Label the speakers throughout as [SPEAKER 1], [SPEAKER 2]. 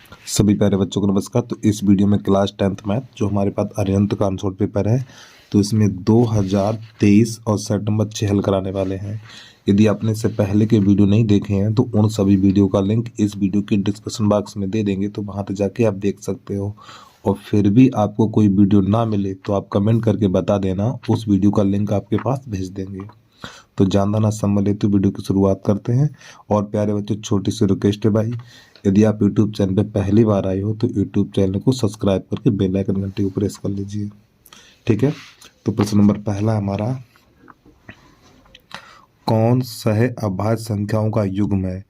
[SPEAKER 1] सभी प्यारे बच्चों को नमस्कार। तो इस वीडियो में क्लास 10th मैथ जो हमारे पास अरिहंत का आंसर पेपर है, तो इसमें 2023 और सेट नंबर 6 हल कराने वाले हैं। यदि आपने इससे पहले के वीडियो नहीं देखे हैं तो उन सभी वीडियो का लिंक इस वीडियो के डिस्क्रिप्शन बॉक्स में दे देंगे, तो वहाँ पर जाके आप देख सकते हो। और फिर भी आपको कोई वीडियो ना मिले तो आप कमेंट करके बता देना, उस वीडियो का लिंक आपके पास भेज देंगे। तो जानना ना समय लेते वीडियो की शुरुआत करते हैं। और प्यारे बच्चों, छोटी सी रिक्वेस्ट है भाई, यदि आप यूट्यूब चैनल पे पहली बार आए हो तो यूट्यूब चैनल को सब्सक्राइब करके बेल आइकन घंटे को प्रेस कर लीजिए, ठीक है। तो प्रश्न नंबर पहला हमारा, कौन सह अभाज्य संख्याओं का युग्म है?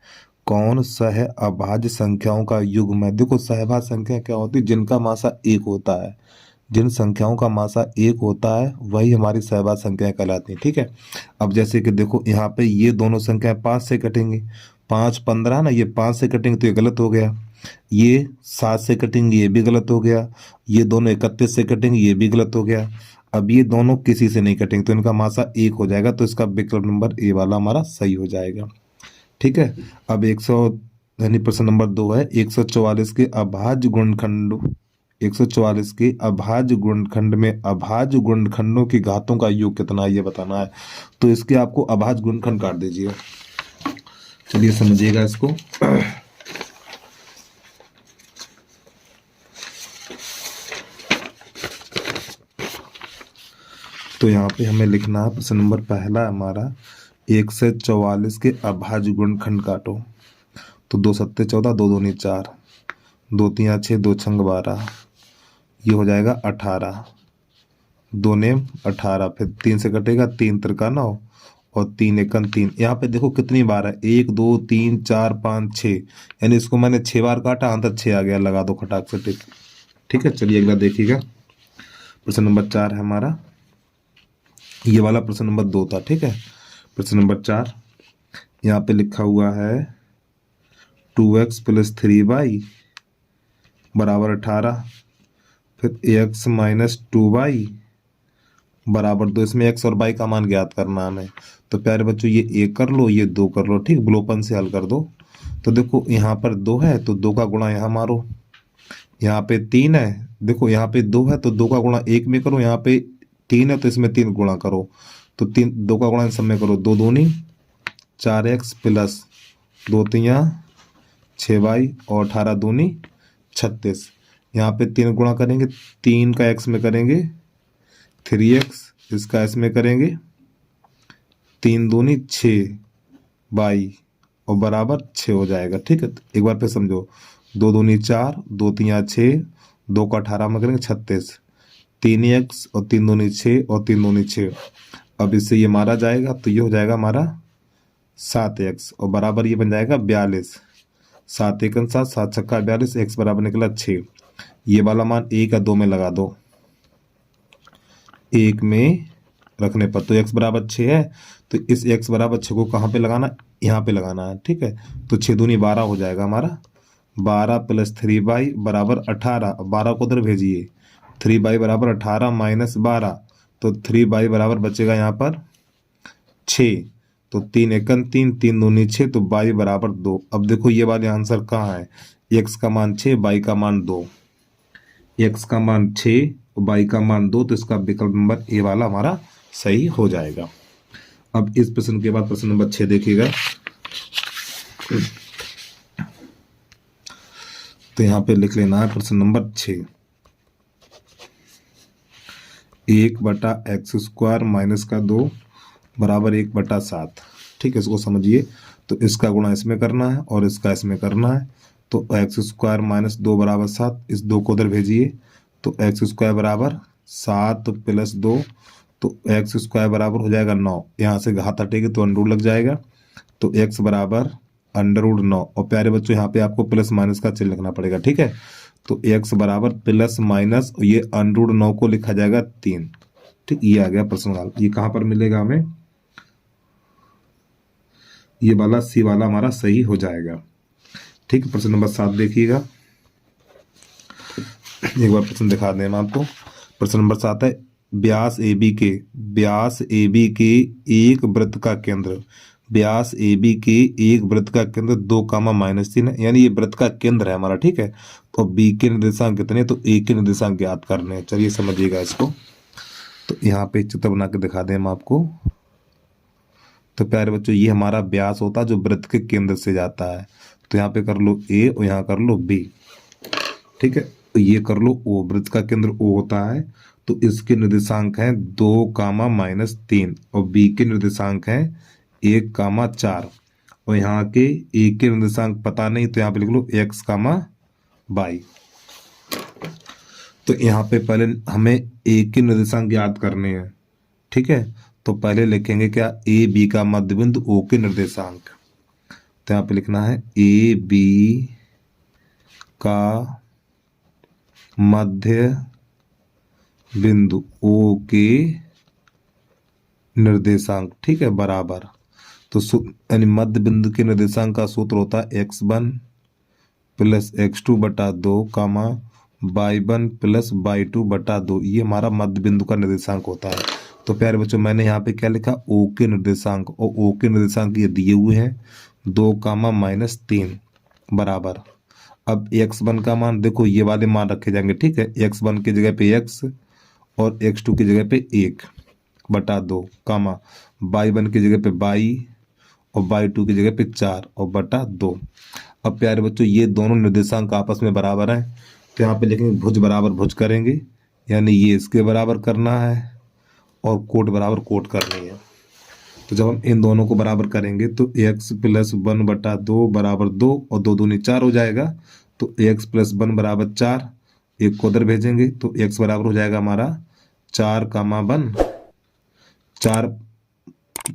[SPEAKER 1] कौन सह अभाज्य संख्याओं का युग्म है? देखो, सहभाज्य संख्या क्या होती है? जिनका मासा एक होता है। जिन संख्याओं का मासा एक होता है वही हमारी सहभाज्य संख्याएं कहलाती हैं, ठीक है। अब जैसे कि देखो, यहाँ पे ये दोनों संख्याएं 5 से कटेंगी, 5 15 ना, ये 5 से कटेंगे तो ये गलत हो गया। ये 7 से कटेंगे, ये भी गलत हो गया। ये दोनों 31 से कटेंगे, ये भी गलत हो गया। अब ये दोनों किसी से नहीं कटेंगे तो इनका मासा एक हो जाएगा, तो इसका विकल्प नंबर ए वाला हमारा सही हो जाएगा, ठीक है। अब 100 यानी प्रश्न नंबर 2 है, 144 के अभाज्य गुणनखंड 144 के अभाज्य गुणनखंड में अभाज्य गुणनखंडों की घातों का योग कितना है ये बताना है। तो इसके आपको अभाज्य गुणनखंड काट दीजिए। चलिए समझिएगा इसको। तो यहाँ पे हमें लिखना है, प्रश्न नंबर पहला हमारा 144 के अभाज्य गुणनखंड काटो। तो 2 सत्ते 14, 2 दूनी 4, 2 तिया 6, 2 छंग 12, ये हो जाएगा 18, 2 नेम 18, फिर 3 से कटेगा, 3 तिरका 9 और 3 एकन 3। यहाँ पे देखो कितनी बार है, 1 2 3 4 5 6, यानी इसको मैंने 6 बार काटा, आंसर 6 आ गया। लगा दो खटाक से टिक, ठीक है। चलिए अगला देखिएगा, प्रश्न नंबर 4 है हमारा। ये वाला प्रश्न नंबर 2 था, ठीक है। प्रश्न नंबर 4 यहाँ पे लिखा हुआ है 2x + 3y बराबर 18, फिर x - 2y बराबर 2। इसमें x और y का मान ज्ञात करना है हमें। तो प्यारे बच्चों, ये 1 कर लो, ये 2 कर लो, ठीक। विलोपन से हल कर दो। तो देखो यहाँ पर 2 है तो 2 का गुणा यहाँ मारो। यहाँ पे 3 है, देखो यहाँ पे 2 है तो 2 का गुणा 1 में करो। यहाँ पे 3 है तो इसमें 3 गुणा करो। तो 2 का गुणा इन सब में करो। 2 दूनी 4x प्लस 2 तिया 6y और 18 दूनी 36। यहाँ पे 3 गुणा करेंगे, 3 का x में करेंगे 3x, इसका इसमें करेंगे 3 दूनी 6y और बराबर 6 हो जाएगा, ठीक है। एक बार फिर समझो, 2 दूनी 4, 2 तिया 6, 2 का 18 में करेंगे 36, 3x और 3 दूनी 6 और 3 दूनी 6। अब इससे ये मारा जाएगा तो ये हो जाएगा हमारा 7x और बराबर ये बन जाएगा 42। 7 एकन 7, 7 छक्का 42, x बराबर निकला 6। ये वाला मान 1 या 2 में लगा दो। 1 में रखने पर तो x बराबर 6 है, तो इस x बराबर 6 को कहाँ पे लगाना? यहाँ पे लगाना है, ठीक है। तो 6 दूनी 12 हो जाएगा हमारा। 12 + 3y बराबर 18, 12 को उधर भेजिए। 3y बराबर 18 - 12, तो 3y बराबर बचेगा यहाँ पर 6। तो 3 एकन 3, 3 दूनी 6, तो y बराबर 2। अब देखो ये वाले आंसर कहाँ है? x का मान 6, y का मान 2। x का मान 6, y का मान 2, तो इसका विकल्प नंबर ए वाला हमारा सही हो जाएगा। अब इस प्रश्न के बाद प्रश्न नंबर 6 देखिएगा। तो यहाँ पे लिख लेना है प्रश्न नंबर 6, 1/x² - 2 बराबर 1/7, ठीक है। इसको समझिए। तो इसका गुणा इसमें करना है और इसका इसमें करना है। तो x² - 2 बराबर 7, इस 2 को उधर भेजिए। तो x² बराबर 7 + 2, तो x² बराबर हो जाएगा 9। यहाँ से घात हटेगी तो अंडर लग जाएगा। तो x बराबर √9। और प्यारे बच्चों, यहाँ पे आपको प्लस माइनस का चिन्ह लिखना पड़ेगा, ठीक है। तो x बराबर प्लस माइनस ये √9 को लिखा जाएगा 3, ठीक। ये आ गया प्रश्न। ये कहाँ पर मिलेगा हमें? ये वाला सी वाला हमारा सही हो जाएगा, ठीक। प्रश्न नंबर 7 देखिएगा। एक बार प्रश्न दिखा दें मैं आपको। प्रश्न नंबर 7 है, व्यास AB के एक वृत्त का केंद्र व्यास ए बी के एक वृत्त का केंद्र 2, -3 है, यानी ये वृत्त का केंद्र है हमारा, ठीक है। तो बी के निर्देशांक कितने, तो ए के निर्देशांक ज्ञात करने हैं। चलिए समझिएगा इसको। तो यहाँ पे चित्र बना के दिखा दें हम आपको। तो प्यारे बच्चों, ये हमारा व्यास होता है जो वृत्त के केंद्र से जाता है। तो यहाँ पे कर लो ए और यहाँ कर लो बी, ठीक है। तो ये कर लो ओ, वृत्त का केंद्र ओ होता है। तो इसके निर्देशांक हैं 2, -3 और बी के निर्देशांक हैं 1, 4 और यहाँ के ए के निर्देशांक पता नहीं, तो यहाँ पे लिख लो x, y। तो यहाँ पे पहले हमें ए के निर्देशांक याद करने हैं, ठीक है। तो पहले लिखेंगे क्या, ए बी का मध्य बिंदु ओ के निर्देशांक। तो यहाँ पे लिखना है ए बी का मध्य बिंदु ओ के निर्देशांक, ठीक है, बराबर। तो यानी मध्य बिंदु के निर्देशांक का सूत्र होता है x1 + x2 बटा 2, y1 + y2 बटा 2। ये हमारा मध्य बिंदु का निर्देशांक होता है। तो प्यारे बच्चों, मैंने यहाँ पे क्या लिखा, ओ के निर्देशांक, और ओ के निर्देशांक ये दिए हुए हैं 2, -3 बराबर। अब x1 का मान देखो, ये वाले मान रखे जाएंगे, ठीक है। x1 की जगह पे x और x2 की जगह पे 1 बटा 2, y1 की जगह पे y और y2 की जगह पे 4 और बटा 2। अब प्यारे बच्चों, ये दोनों निर्देशांक आपस में बराबर हैं। तो यहाँ पे लिखेंगे भुज बराबर भुज करेंगे, यानी ये इसके बराबर करना है और कोट बराबर कोट करनी है। तो जब हम इन दोनों को बराबर करेंगे तो x + 1 बटा 2 बराबर 2 और 2 दूनी 4 हो जाएगा। तो x + 1 बराबर 4, एक को उधर भेजेंगे तो x बराबर हो जाएगा हमारा 4, 1 4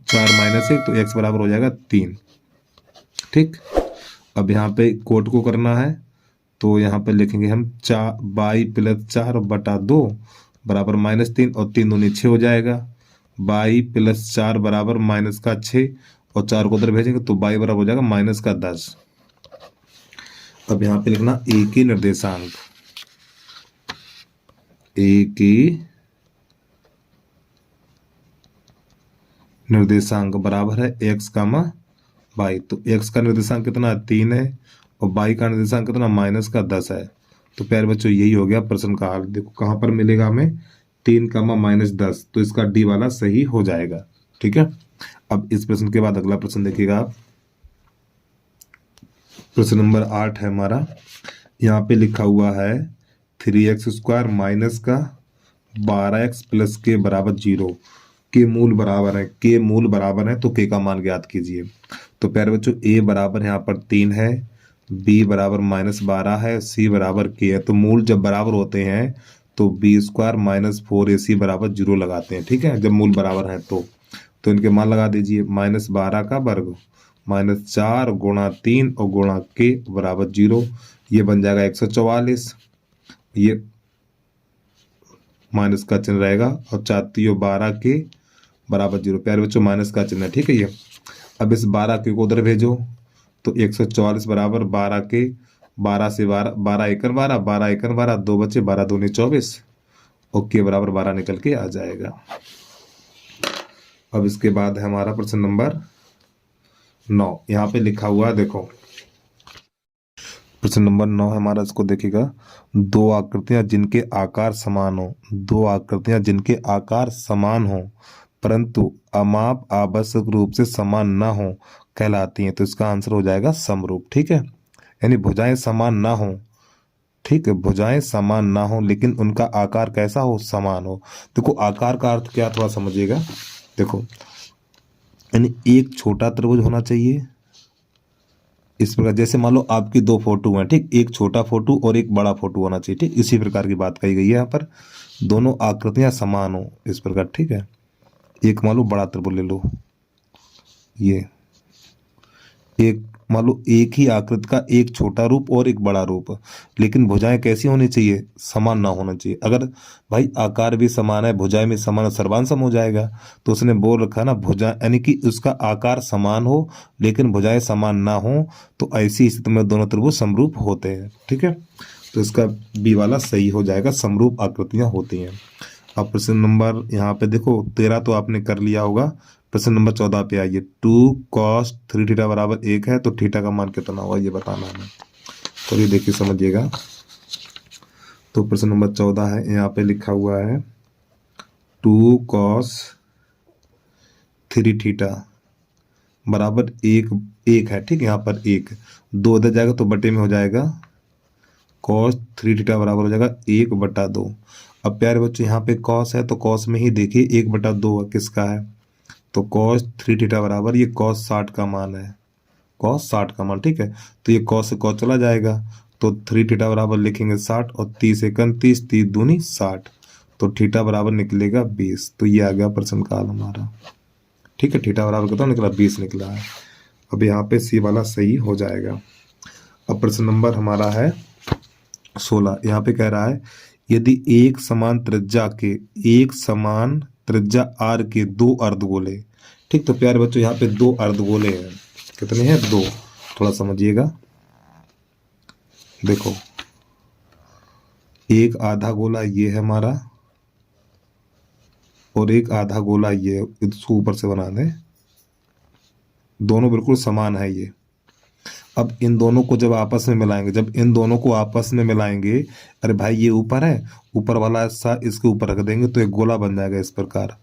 [SPEAKER 1] -1, तो x बराबर हो जाएगा 3, ठीक। अब यहाँ पे कोट को करना है, तो यहाँ पे लिखेंगे हम y + 4 बटा 2 बराबर -3 और 3 दूनी 6 हो जाएगा। y + 4 बराबर -6 और 4 को उधर भेजेंगे तो y बराबर हो जाएगा -10। अब यहाँ पे लिखना ए के निर्देशांक, ए के निर्देशांक बराबर है x, y। तो x का निर्देशांक कितना 3 है और y का निर्देशांक कितना -10 है। तो प्यारे बच्चों, यही हो गया प्रश्न का हल। देखो कहाँ पर मिलेगा हमें, 3, -10, तो इसका डी वाला सही हो जाएगा, ठीक है। अब इस प्रश्न के बाद अगला प्रश्न देखिएगा आप। प्रश्न नंबर 8 है हमारा। यहाँ पे लिखा हुआ है 3x² माइनस का 12x + k बराबर 0 के मूल बराबर है, के मूल बराबर है, तो के का मान ज्ञात कीजिए। तो प्यारे बच्चों, a बराबर यहाँ पर 3 है, b बराबर -12 है, c बराबर k है। तो मूल जब बराबर होते हैं तो b² - 4ac बराबर 0 लगाते हैं, ठीक है, जब मूल बराबर है तो इनके मान लगा दीजिए। -12 का वर्ग -4 गुणा 3 और गुणा k बराबर 0, ये बन जाएगा 144। ये माइनस का चिन्ह रहेगा और 4 12 के बराबर 0। प्यारे बच्चों, माइनस का चिन्ह है, ठीक है ये। अब इस 12 के को उधर भेजो तो 144 बराबर 12 के, 12 से 12, 12 एकन 12, 12 एकन 12, 2 बचे, 12 दूनी 24 और के बराबर 12 निकल के आ जाएगा। अब इसके बाद है हमारा प्रश्न नंबर 9। यहाँ पे लिखा हुआ है, देखो प्रश्न नंबर 9 है हमारा। इसको देखिएगा, दो आकृतियां जिनके आकार समान हो, दो आकृतियां जिनके आकार समान हो परंतु अमाप आवश्यक रूप से समान ना हो कहलाती हैं। तो इसका आंसर हो जाएगा समरूप, ठीक है। यानी भुजाएं समान ना हो, ठीक है, भुजाएं समान ना हो लेकिन उनका आकार कैसा हो, समान हो। देखो आकार का अर्थ क्या, थोड़ा समझिएगा। देखो यानी एक छोटा त्रिभुज होना चाहिए इस प्रकार, जैसे मान लो आपकी दो फोटो हैं, ठीक, एक छोटा फोटो और एक बड़ा फोटो होना चाहिए, ठीक, इसी प्रकार की बात कही गई है यहाँ पर। दोनों आकृतियां समान हो इस प्रकार, ठीक है। एक मान लो बड़ा त्रिभुज ले लो, ये एक मान लो एक ही आकृति का एक छोटा रूप और एक बड़ा रूप, लेकिन भुजाएं कैसी होनी चाहिए, समान ना होना चाहिए। अगर भाई आकार भी समान है, भुजाएं भी समान है, सर्वांसम हो जाएगा। तो उसने बोल रखा ना भुजा, यानी कि उसका आकार समान हो लेकिन भुजाएं समान ना हो, तो ऐसी स्थिति में दोनों त्रिभुज समरूप होते हैं, ठीक है। तो इसका बी वाला सही हो जाएगा, समरूप आकृतियां होती हैं। अब प्रश्न नंबर यहाँ पे देखो 13 तो आपने कर लिया होगा, प्रश्न नंबर 14 पे आइए। 2 cos 3 थीटा बराबर 1 है, तो थीटा का मान कितना होगा ये बताना है। तो ये देखिए समझिएगा। तो प्रश्न नंबर 14 है, यहाँ पे लिखा हुआ है 2 cos 3 थीटा बराबर 1 है, ठीक है। यहाँ पर 1 2 इधर जाएगा तो बटे में हो जाएगा, cos 3 थीटा बराबर हो जाएगा 1/2। अब प्यारे बच्चों यहाँ पे cos है तो cos में ही देखिए 1/2 किसका है, तो cos 3 थीटा बराबर ये cos 60 का मान है, cos 60 का मान, ठीक है। तो ये cos से cos चला जाएगा, तो 3 थीटा बराबर लिखेंगे 60 और 30 × 30 30 दूनी 60, तो थीटा बराबर निकलेगा 20। तो ये आ गया प्रश्न काल हमारा, ठीक है। थीटा बराबर कितना निकला, 20 निकला है। अब यहाँ पे सी वाला सही हो जाएगा। अब प्रश्न नंबर हमारा है 16। यहाँ पे कह रहा है यदि एक समान त्रिज्या आर के 2 अर्धगोले, ठीक। तो प्यारे बच्चों यहाँ पे 2 अर्धगोले हैं, कितने हैं, 2। थोड़ा समझिएगा, देखो एक आधा गोला ये है हमारा और एक आधा गोला ये, इसको ऊपर से बना दें, दोनों बिल्कुल समान है ये। अब इन दोनों को जब आपस में मिलाएंगे, जब इन दोनों को आपस में मिलाएंगे, अरे भाई ये ऊपर है, ऊपर वाला हिस्सा इसके ऊपर रख देंगे तो एक गोला बन जाएगा इस प्रकार।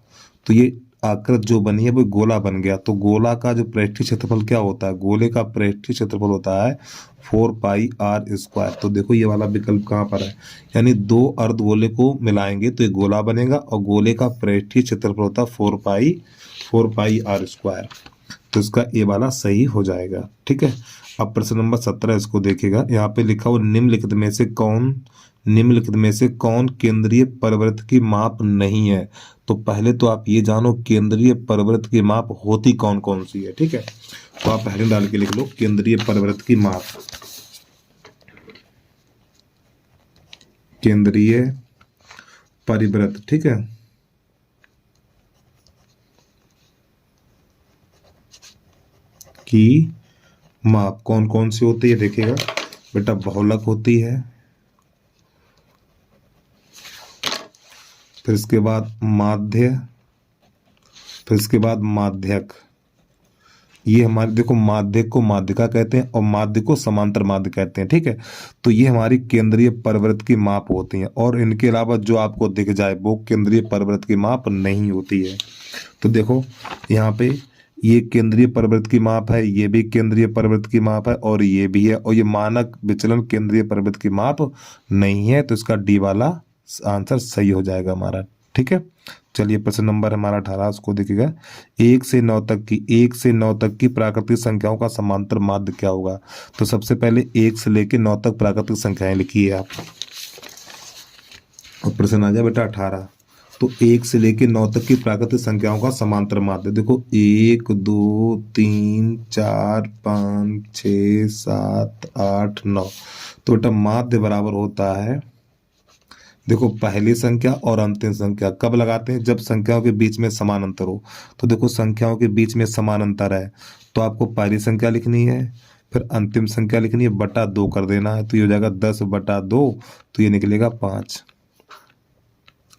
[SPEAKER 1] तो ये आकृति जो बनी है वो गोला बन गया। तो गोला का जो पृष्ठीय क्षेत्रफल क्या होता है, गोले का पृष्ठीय क्षेत्रफल होता है 4πr²। तो देखो ये वाला विकल्प कहाँ पर है, यानी 2 अर्धगोले को मिलाएंगे तो एक गोला बनेगा और गोले का पृष्ठीय क्षेत्रफल होता है 4πr²। तो इसका ए वाला सही हो जाएगा, ठीक है। अब प्रश्न नंबर 17 इसको देखिएगा। यहाँ पे लिखा हुआ निम्नलिखित में से कौन केंद्रीय परिवृत्त की माप नहीं है। तो पहले तो आप ये जानो केंद्रीय परिवृत्त की माप होती कौन कौन सी है, ठीक है। तो आप हेडिंग डाल के लिख लो केंद्रीय परिवृत्त की माप, केंद्रीय परिवृत्त, ठीक है। की माप कौन कौन सी होती है देखिएगा बेटा, बहुलक होती है, फिर इसके बाद माध्य, फिर इसके बाद माध्यक। ये हमारे देखो माध्यक को माध्यिका कहते हैं और माध्य को समांतर माध्य कहते हैं, ठीक है। तो ये हमारी केंद्रीय परिवृत्त की माप होती हैं और इनके अलावा जो आपको दिख जाए वो केंद्रीय परिवृत्त की माप नहीं होती है। तो देखो यहाँ पे ये केंद्रीय परिवृत्त की माप है, ये भी केंद्रीय परिवृत्त की माप है और ये भी है, और ये मानक विचलन केंद्रीय परिवृत्त की माप नहीं है। तो इसका डी वाला आंसर सही हो जाएगा हमारा, ठीक है। चलिए प्रश्न नंबर हमारा 18 उसको देखिएगा। 1 से 9 तक की प्राकृतिक संख्याओं का समांतर माध्य क्या होगा। तो सबसे पहले 1 से लेकर 9 तक प्राकृतिक संख्याएं लिखिए आप, और प्रश्न आ जाए बेटा 18। तो 1 से लेकर 9 तक की प्राकृतिक संख्याओं का समांतर माध्य, देखो 1 2 3 4 5 6 7 8 9। तो बेटा माध्य बराबर होता है, देखो पहली संख्या और अंतिम संख्या कब लगाते हैं, जब संख्याओं के बीच में समान अंतर हो। तो देखो संख्याओं के बीच में समान अंतर है तो आपको पहली संख्या लिखनी है, फिर अंतिम संख्या लिखनी है, बटा 2 कर देना है, तो ये हो जाएगा 10/2, तो ये निकलेगा 5,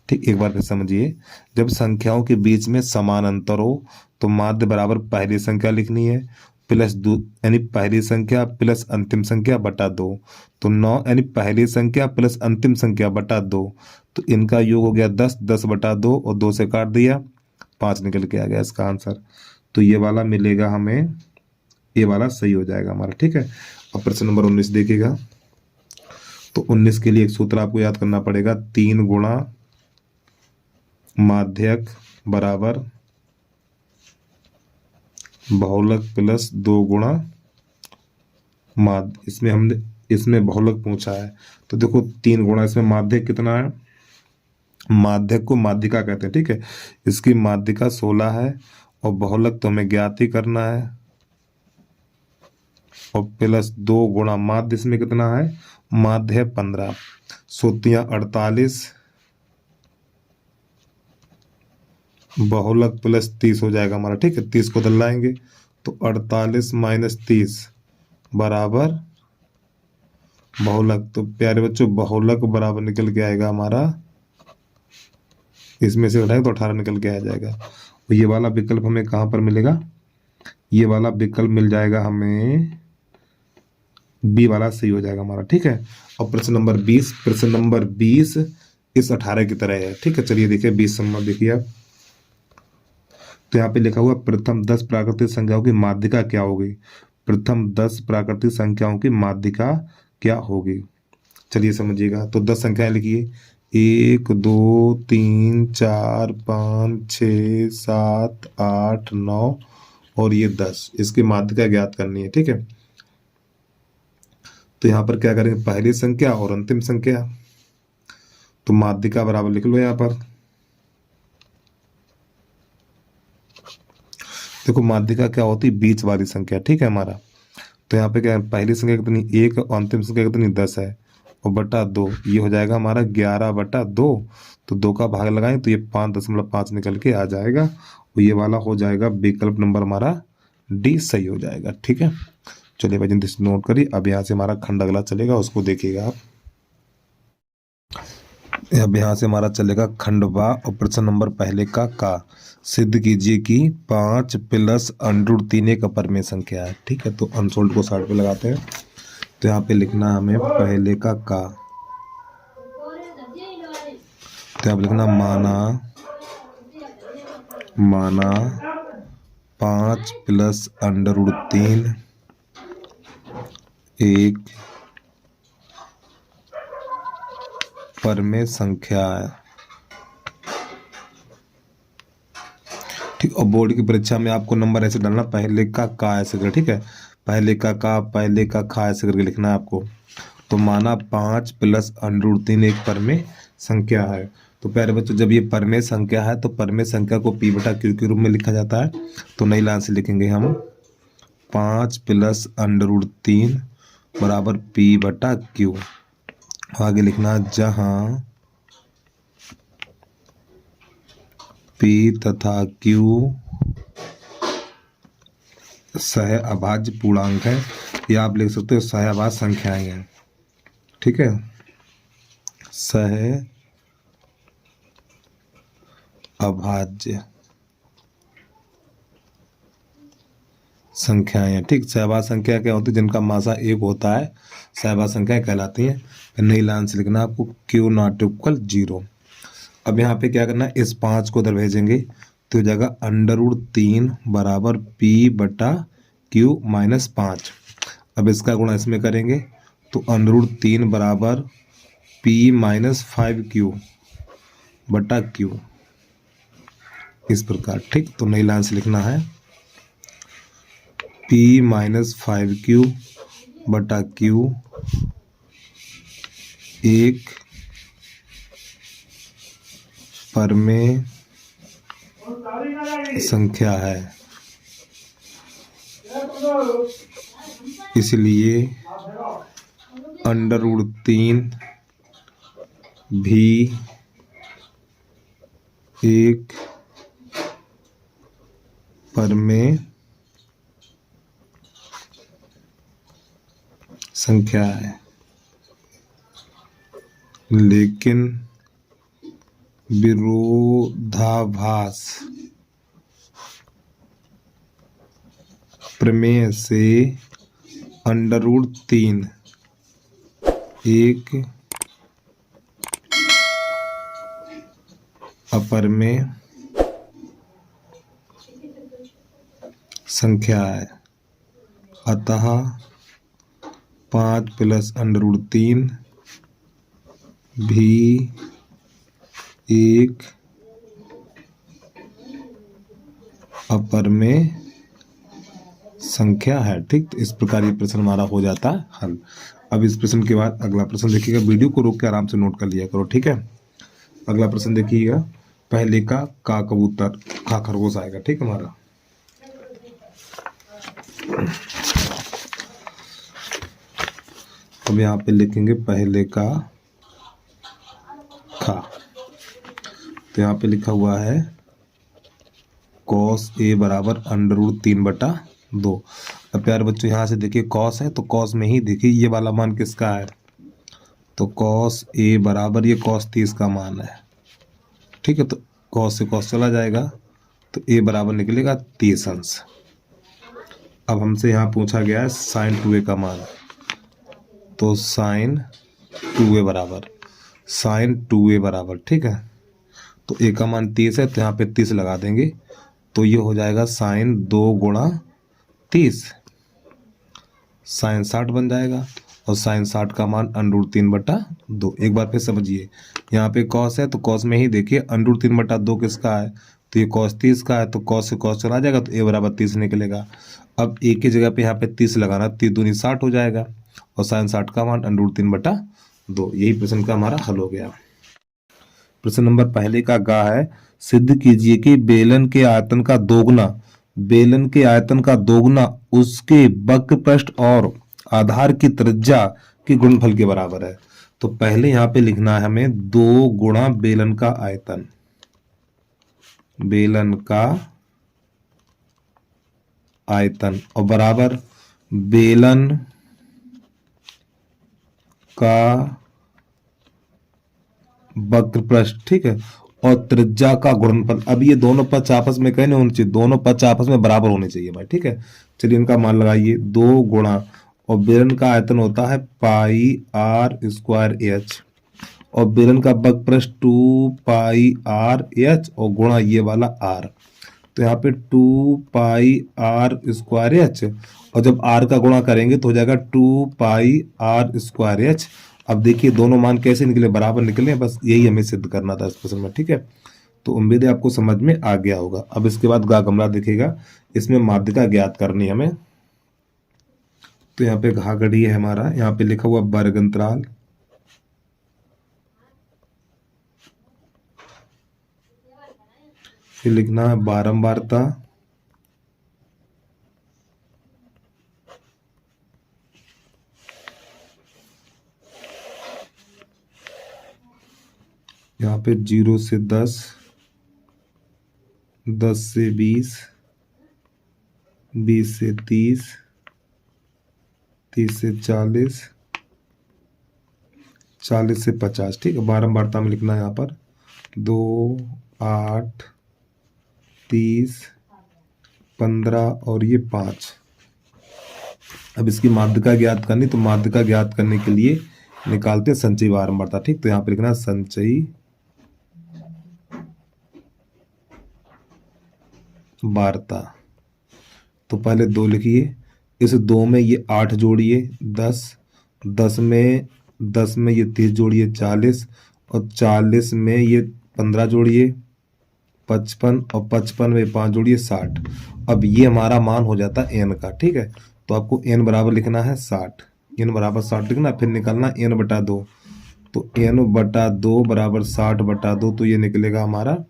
[SPEAKER 1] ठीक। एक बार फिर समझिए, जब संख्याओं के बीच में समान अंतर हो तो माध्य बराबर पहली संख्या लिखनी है प्लस 2, यानी पहली संख्या प्लस अंतिम संख्या बटा 2। तो 9 यानी पहली संख्या प्लस अंतिम संख्या बटा 2, तो इनका योग हो गया 10, 10/2 और 2 से काट दिया, 5 निकल के आ गया इसका आंसर। तो ये वाला मिलेगा हमें, ये वाला सही हो जाएगा हमारा, ठीक है। अब प्रश्न नंबर 19 देखिएगा। तो 19 के लिए एक सूत्र आपको याद करना पड़ेगा, 3 गुणा माध्यक बराबर बहुलक प्लस 2 गुणा माध्य। इसमें बहुलक पूछा है तो देखो 3 गुणा, इसमें माध्यक कितना है, माध्यक को माध्यिका कहते हैं, ठीक है। इसकी माध्यिका 16 है और बहुलक तो हमें ज्ञात ही करना है, और प्लस 2 गुणा माध्य, इसमें कितना है, माध्य है 15, सूतियां 48, बहुलक प्लस 30 हो जाएगा हमारा, ठीक है। 30 को उधर लाएंगे तो 48 - 30 बराबर बहुलक। तो प्यारे बच्चों बहुलक बराबर निकल के आएगा हमारा इसमें से घटाएंगे तो 18 निकल के आ जाएगा। और ये वाला विकल्प हमें कहाँ पर मिलेगा, ये वाला विकल्प मिल जाएगा हमें, बी वाला सही हो जाएगा हमारा। ठीक है। और प्रश्न नंबर 20, प्रश्न नंबर 20 इस 18 की तरह है। ठीक है, चलिए देखिए 20 नंबर देखिए आप। तो यहाँ पे लिखा हुआ प्रथम 10 प्राकृतिक संख्याओं की माध्यिका क्या होगी। प्रथम 10 प्राकृतिक संख्याओं की माध्यिका क्या होगी, चलिए समझिएगा। तो 10 संख्याएं लिखिए, 1 2 3 4 5 6 7 8 9 और ये 10, इसकी माध्यिका ज्ञात करनी है। ठीक है, तो यहाँ पर क्या करेंगे, पहली संख्या और अंतिम संख्या, तो माध्यिका बराबर लिख लो यहाँ पर। देखो माध्यिका क्या होती है, बीच वाली संख्या। ठीक है हमारा, तो यहाँ पे क्या है, पहली संख्या कितनी 1 और अंतिम संख्या कितनी 10 है, और बटा 2, ये हो जाएगा हमारा 11/2। तो 2 का भाग लगाएं तो ये 5.5 निकल के आ जाएगा, और ये वाला हो जाएगा विकल्प नंबर हमारा डी सही हो जाएगा। ठीक है, चलिए भाई जल्दी से नोट करिए। अब यहाँ से हमारा खंड अगला चलेगा, उसको देखिएगा आप। अब यहाँ से हमारा चलेगा खंड बा, और प्रश्न नंबर पहले का सिद्ध कीजिए कि 5 + √3 एक अपरमेय संख्या है। ठीक है, तो अनसोल्ड को साइड पे लगाते हैं। तो यहाँ पे लिखना हमें पहले का, तो यहाँ पे लिखना माना 5 + √3 एक परमेय संख्या है। ठीक, और बोर्ड की परीक्षा में आपको नंबर ऐसे डालना, पहले का ऐसे कर। ठीक है, पहले का खा ऐसे करके लिखना है आपको। तो माना 5 + √3 एक परमेय संख्या है। तो प्यारे बच्चों, जब ये परमेय संख्या है तो परमेय संख्या को p/q के रूप में लिखा जाता है। तो नई लाइन से लिखेंगे हम 5 + √3 बराबर p/q। आगे लिखना जहां p तथा q सह अभाज्य पूर्णांक है, या आप लिख सकते हो सह अभाज्य संख्याएं हैं। ठीक है, सह अभाज्य संख्याएं हैं। ठीक, सहभाज्य संख्या क्या होती है, जिनका मासा 1 होता है, सहभाज्य संख्याएं कहलाती हैं। फिर नई लाइन से लिखना आपको q ≠ 0। अब यहाँ पे क्या करना है, इस 5 को उधर भेजेंगे तो जगह √3 बराबर p/q - 5। अब इसका गुणा इसमें करेंगे तो √3 बराबर p - 5q/q, इस प्रकार। ठीक, तो नई लाइन से लिखना है p - 5q/q एक परमेय संख्या है, इसलिए √3 भी एक परमेय संख्या है, लेकिन विरोधाभास प्रमेय से √3 एक अपरमेय संख्या है। अतः 5 + √3 भी एक अपरमेय संख्या है। ठीक, तो इस प्रकार ये प्रश्न हमारा हो जाता है हल। अब इस प्रश्न के बाद अगला प्रश्न देखिएगा, वीडियो को रोक के आराम से नोट कर लिया करो। ठीक है, अगला प्रश्न देखिएगा, पहले का कबूतर, खा खरगोश आएगा। ठीक हमारा, अब यहाँ पे लिखेंगे पहले का खा। तो यहाँ पे लिखा हुआ है cos a बराबर √3/2। अब प्यारे बच्चों यहाँ से देखिए cos है, तो cos में ही देखिए ये वाला मान किसका है, तो cos a बराबर ये cos 30 का मान है। ठीक है, तो कॉस से कॉस चला जाएगा, तो ए बराबर निकलेगा 30 अंश। अब हमसे यहाँ पूछा गया है साइन 2a का मान, तो साइन 2a बराबर ठीक है, तो ए का मान 30 है, तो यहाँ पे 30 लगा देंगे, तो ये हो जाएगा साइन 2 गुणा 30, साइन 60 बन जाएगा, और साइन 60 का मान √3/2। एक बार फिर समझिए, यहाँ पे कॉस है तो कॉस में ही देखिए √3/2 किसका है, तो ये कॉस 30 का है, तो कॉस से कॉस चला जाएगा, तो ए बराबर 30 निकलेगा। अब ए की जगह पे यहाँ पे 30 लगाना, 30 दूनी 60 हो जाएगा, और साइन 60 का मान √3/2। यही प्रश्न का हमारा हल हो गया। प्रश्न नंबर पहले का गा है, सिद्ध कीजिए कि बेलन के आयतन का दोगुना उसके वक्र पृष्ठ और आधार की त्रिज्या के गुणनफल के बराबर है। तो पहले यहाँ पे लिखना है हमें 2 गुणा बेलन का आयतन और बराबर बेलन का वक्र पृष्ठ, ठीक है, और त्रिज्या का गुणनफल। अब ये दोनों पक्ष आपस में कहीं नहीं होने चाहिए, दोनों पक्ष आपस में बराबर होने चाहिए भाई, ठीक है। चलिए इनका मान लगाइए, 2 गुणा, और बेलन का आयतन होता है πr²h, और बेलन का वक्र पृष्ठ 2πrh, और गुणा ये वाला r, तो यहाँ पे 2πr²h, और जब r का गुणा करेंगे तो हो जाएगा 2πr²h। अब देखिए दोनों मान कैसे निकले, बराबर निकले, बस यही हमें सिद्ध करना था इस प्रश्न में, ठीक है। तो उम्मीद है आपको समझ में आ गया होगा। अब इसके बाद गा गमला दिखेगा, इसमें माध्यिका ज्ञात करनी हमें। तो यहाँ पे घा गढ़ी है हमारा, यहाँ पे लिखा हुआ वर्ग अंतराल, फिर लिखना है बारंबारता, यहाँ पे 0 से 10, 10 से 20, 20 से 30, 30 से 40, 40 से 50, ठीक है। बारंबारता में लिखना है यहाँ पर 2, 8, 30, 15 और ये 5। अब इसकी माध्यिका ज्ञात करनी, तो माध्यिका ज्ञात करने के लिए निकालते हैं संचयी बारंबारता, ठीक। तो यहाँ पे लिखना है संचयी वार्ता। तो पहले 2 लिखिए, इस 2 में ये 8 जोड़िए 10, 10 में ये 30 जोड़िए 40, और 40 में ये 15 जोड़िए 55, और 55 में 5 जोड़िए 60। अब ये हमारा मान हो जाता है n का, ठीक है। तो आपको n बराबर लिखना है 60, n बराबर 60 लिखना, फिर निकालना n/2, तो n/2 बराबर 60/2, तो ये निकलेगा हमारा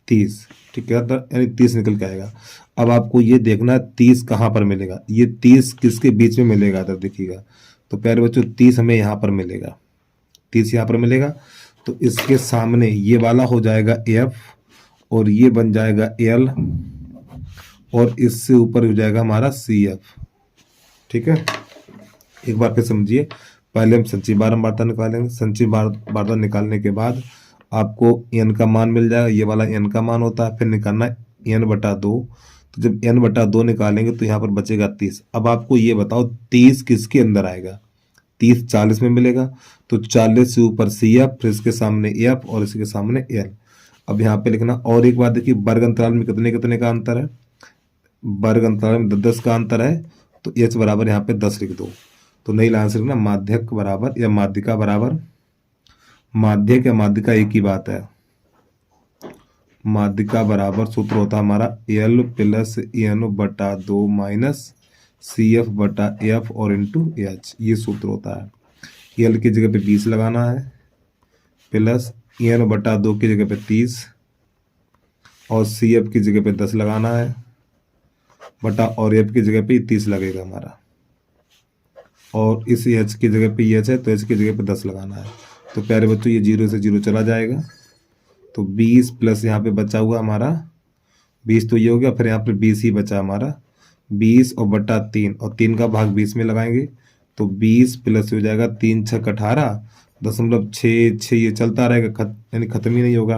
[SPEAKER 1] 30, ठीक है, यानी 30 निकल के आएगा। अब आपको ये देखना है 30 कहाँ पर मिलेगा, ये 30 किसके बीच में मिलेगा, तो देखिएगा। तो प्यारे बच्चों 30 हमें यहाँ पर मिलेगा, 30 यहाँ पर मिलेगा, तो इसके सामने ये वाला हो जाएगा f, और ये बन जाएगा l, और इससे ऊपर हो जाएगा हमारा CF, ठीक है। एक बार फिर समझिए, पहले हम संचयी बारंबारता निकालेंगे, संचयी बारंबारता निकालने के बाद आपको n का मान मिल जाएगा, ये वाला n का मान होता है, फिर निकालना है n/2। तो जब n/2 निकालेंगे तो यहाँ पर बचेगा 30। अब आपको ये बताओ 30 किसके अंदर आएगा, 30 40 में मिलेगा, तो 40 से ऊपर CF, फिर इसके सामने F और इसके सामने L। अब यहाँ पे लिखना, और एक बात देखिए, वर्ग अंतराल में कितने कितने का अंतर है, वर्ग अंतराल में 10 का अंतर है, तो H बराबर यहाँ पे 10 लिख दो। तो नई लाइन से लिखना माध्यक बराबर या माध्यिका बराबर, माध्यक या माध्यिका एक ही बात है, माध्यिका बराबर सूत्र होता है हमारा L + n/2 माइनस CF/F और इंटू H, ये सूत्र होता है। L की जगह पे 20 लगाना है, प्लस n/2 की जगह पे 30, और CF की जगह पे 10 लगाना है, बटा और F की जगह पे 30 लगेगा हमारा, और इस H की जगह पे H है तो H की जगह पे 10 लगाना है। तो प्यारे बच्चों ये 0 से 0 चला जाएगा, तो 20 प्लस यहाँ पे बचा हुआ हमारा 20, तो ये हो गया, फिर यहाँ पे 20 ही बचा हमारा, 20 और बटा 3, और 3 का भाग 20 में लगाएंगे, तो 20 प्लस हो जाएगा 3 × 6 = 18, 0.6 ये चलता रहेगा, यानी खत्म ही नहीं होगा।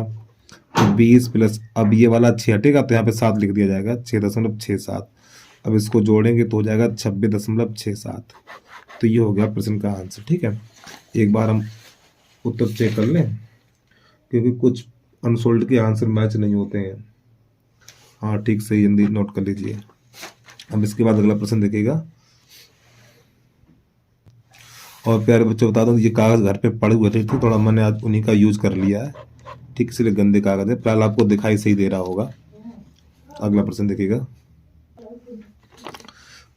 [SPEAKER 1] तो 20 प्लस, अब ये वाला 6 हटेगा तो यहाँ पे 7 लिख दिया जाएगा, 6.67। अब इसको जोड़ेंगे तो हो जाएगा 26.67। तो ये हो गया प्रश्न का आंसर। ठीक है, एक बार हम उत्तर चेक कर लें, क्योंकि कुछ अनसोल्ड के आंसर मैच नहीं होते हैं। हाँ ठीक से हिंदी नोट कर लीजिए। अब इसके बाद अगला प्रश्न देखिएगा। और प्यारे बच्चों बता दूं, ये कागज घर पे पड़े हुए थे, थोड़ा मैंने आज उन्हीं का यूज कर लिया है। ठीक, इसलिए गंदे कागज है। फिलहाल आपको दिखाई सही दे रहा होगा। अगला प्रश्न देखिएगा।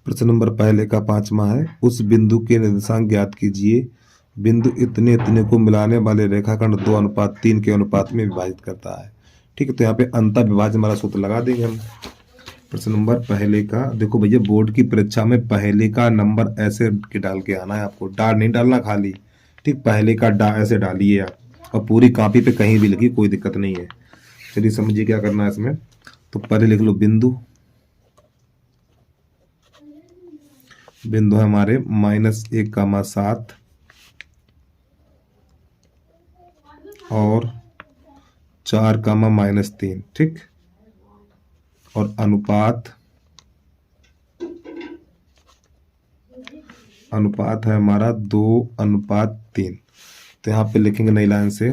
[SPEAKER 1] प्रश्न नंबर पहले का 5वां है, उस बिंदु के निर्देशांक ज्ञात कीजिए। बिंदु इतने इतने को मिलाने वाले रेखाखंड 2:3 के अनुपात में विभाजित करता है। ठीक है, तो यहाँ पे अंतर विभाजन वाला सूत्र लगा देंगे हम। प्रश्न नंबर पहले का देखो भैया, बोर्ड की परीक्षा में पहले का नंबर ऐसे के डाल के आना है आपको, डा नहीं डालना खाली। ठीक, पहले का डा ऐसे डालिए आप, और पूरी कॉपी पे कहीं भी लिखिए, कोई दिक्कत नहीं है। चलिए समझिए क्या करना है इसमें। तो पहले लिख लो बिंदु, बिंदु है हमारे -1,7 और 4,-3। ठीक, और अनुपात अनुपात है हमारा 2:3। तो यहाँ पे लिखेंगे नई लाइन से,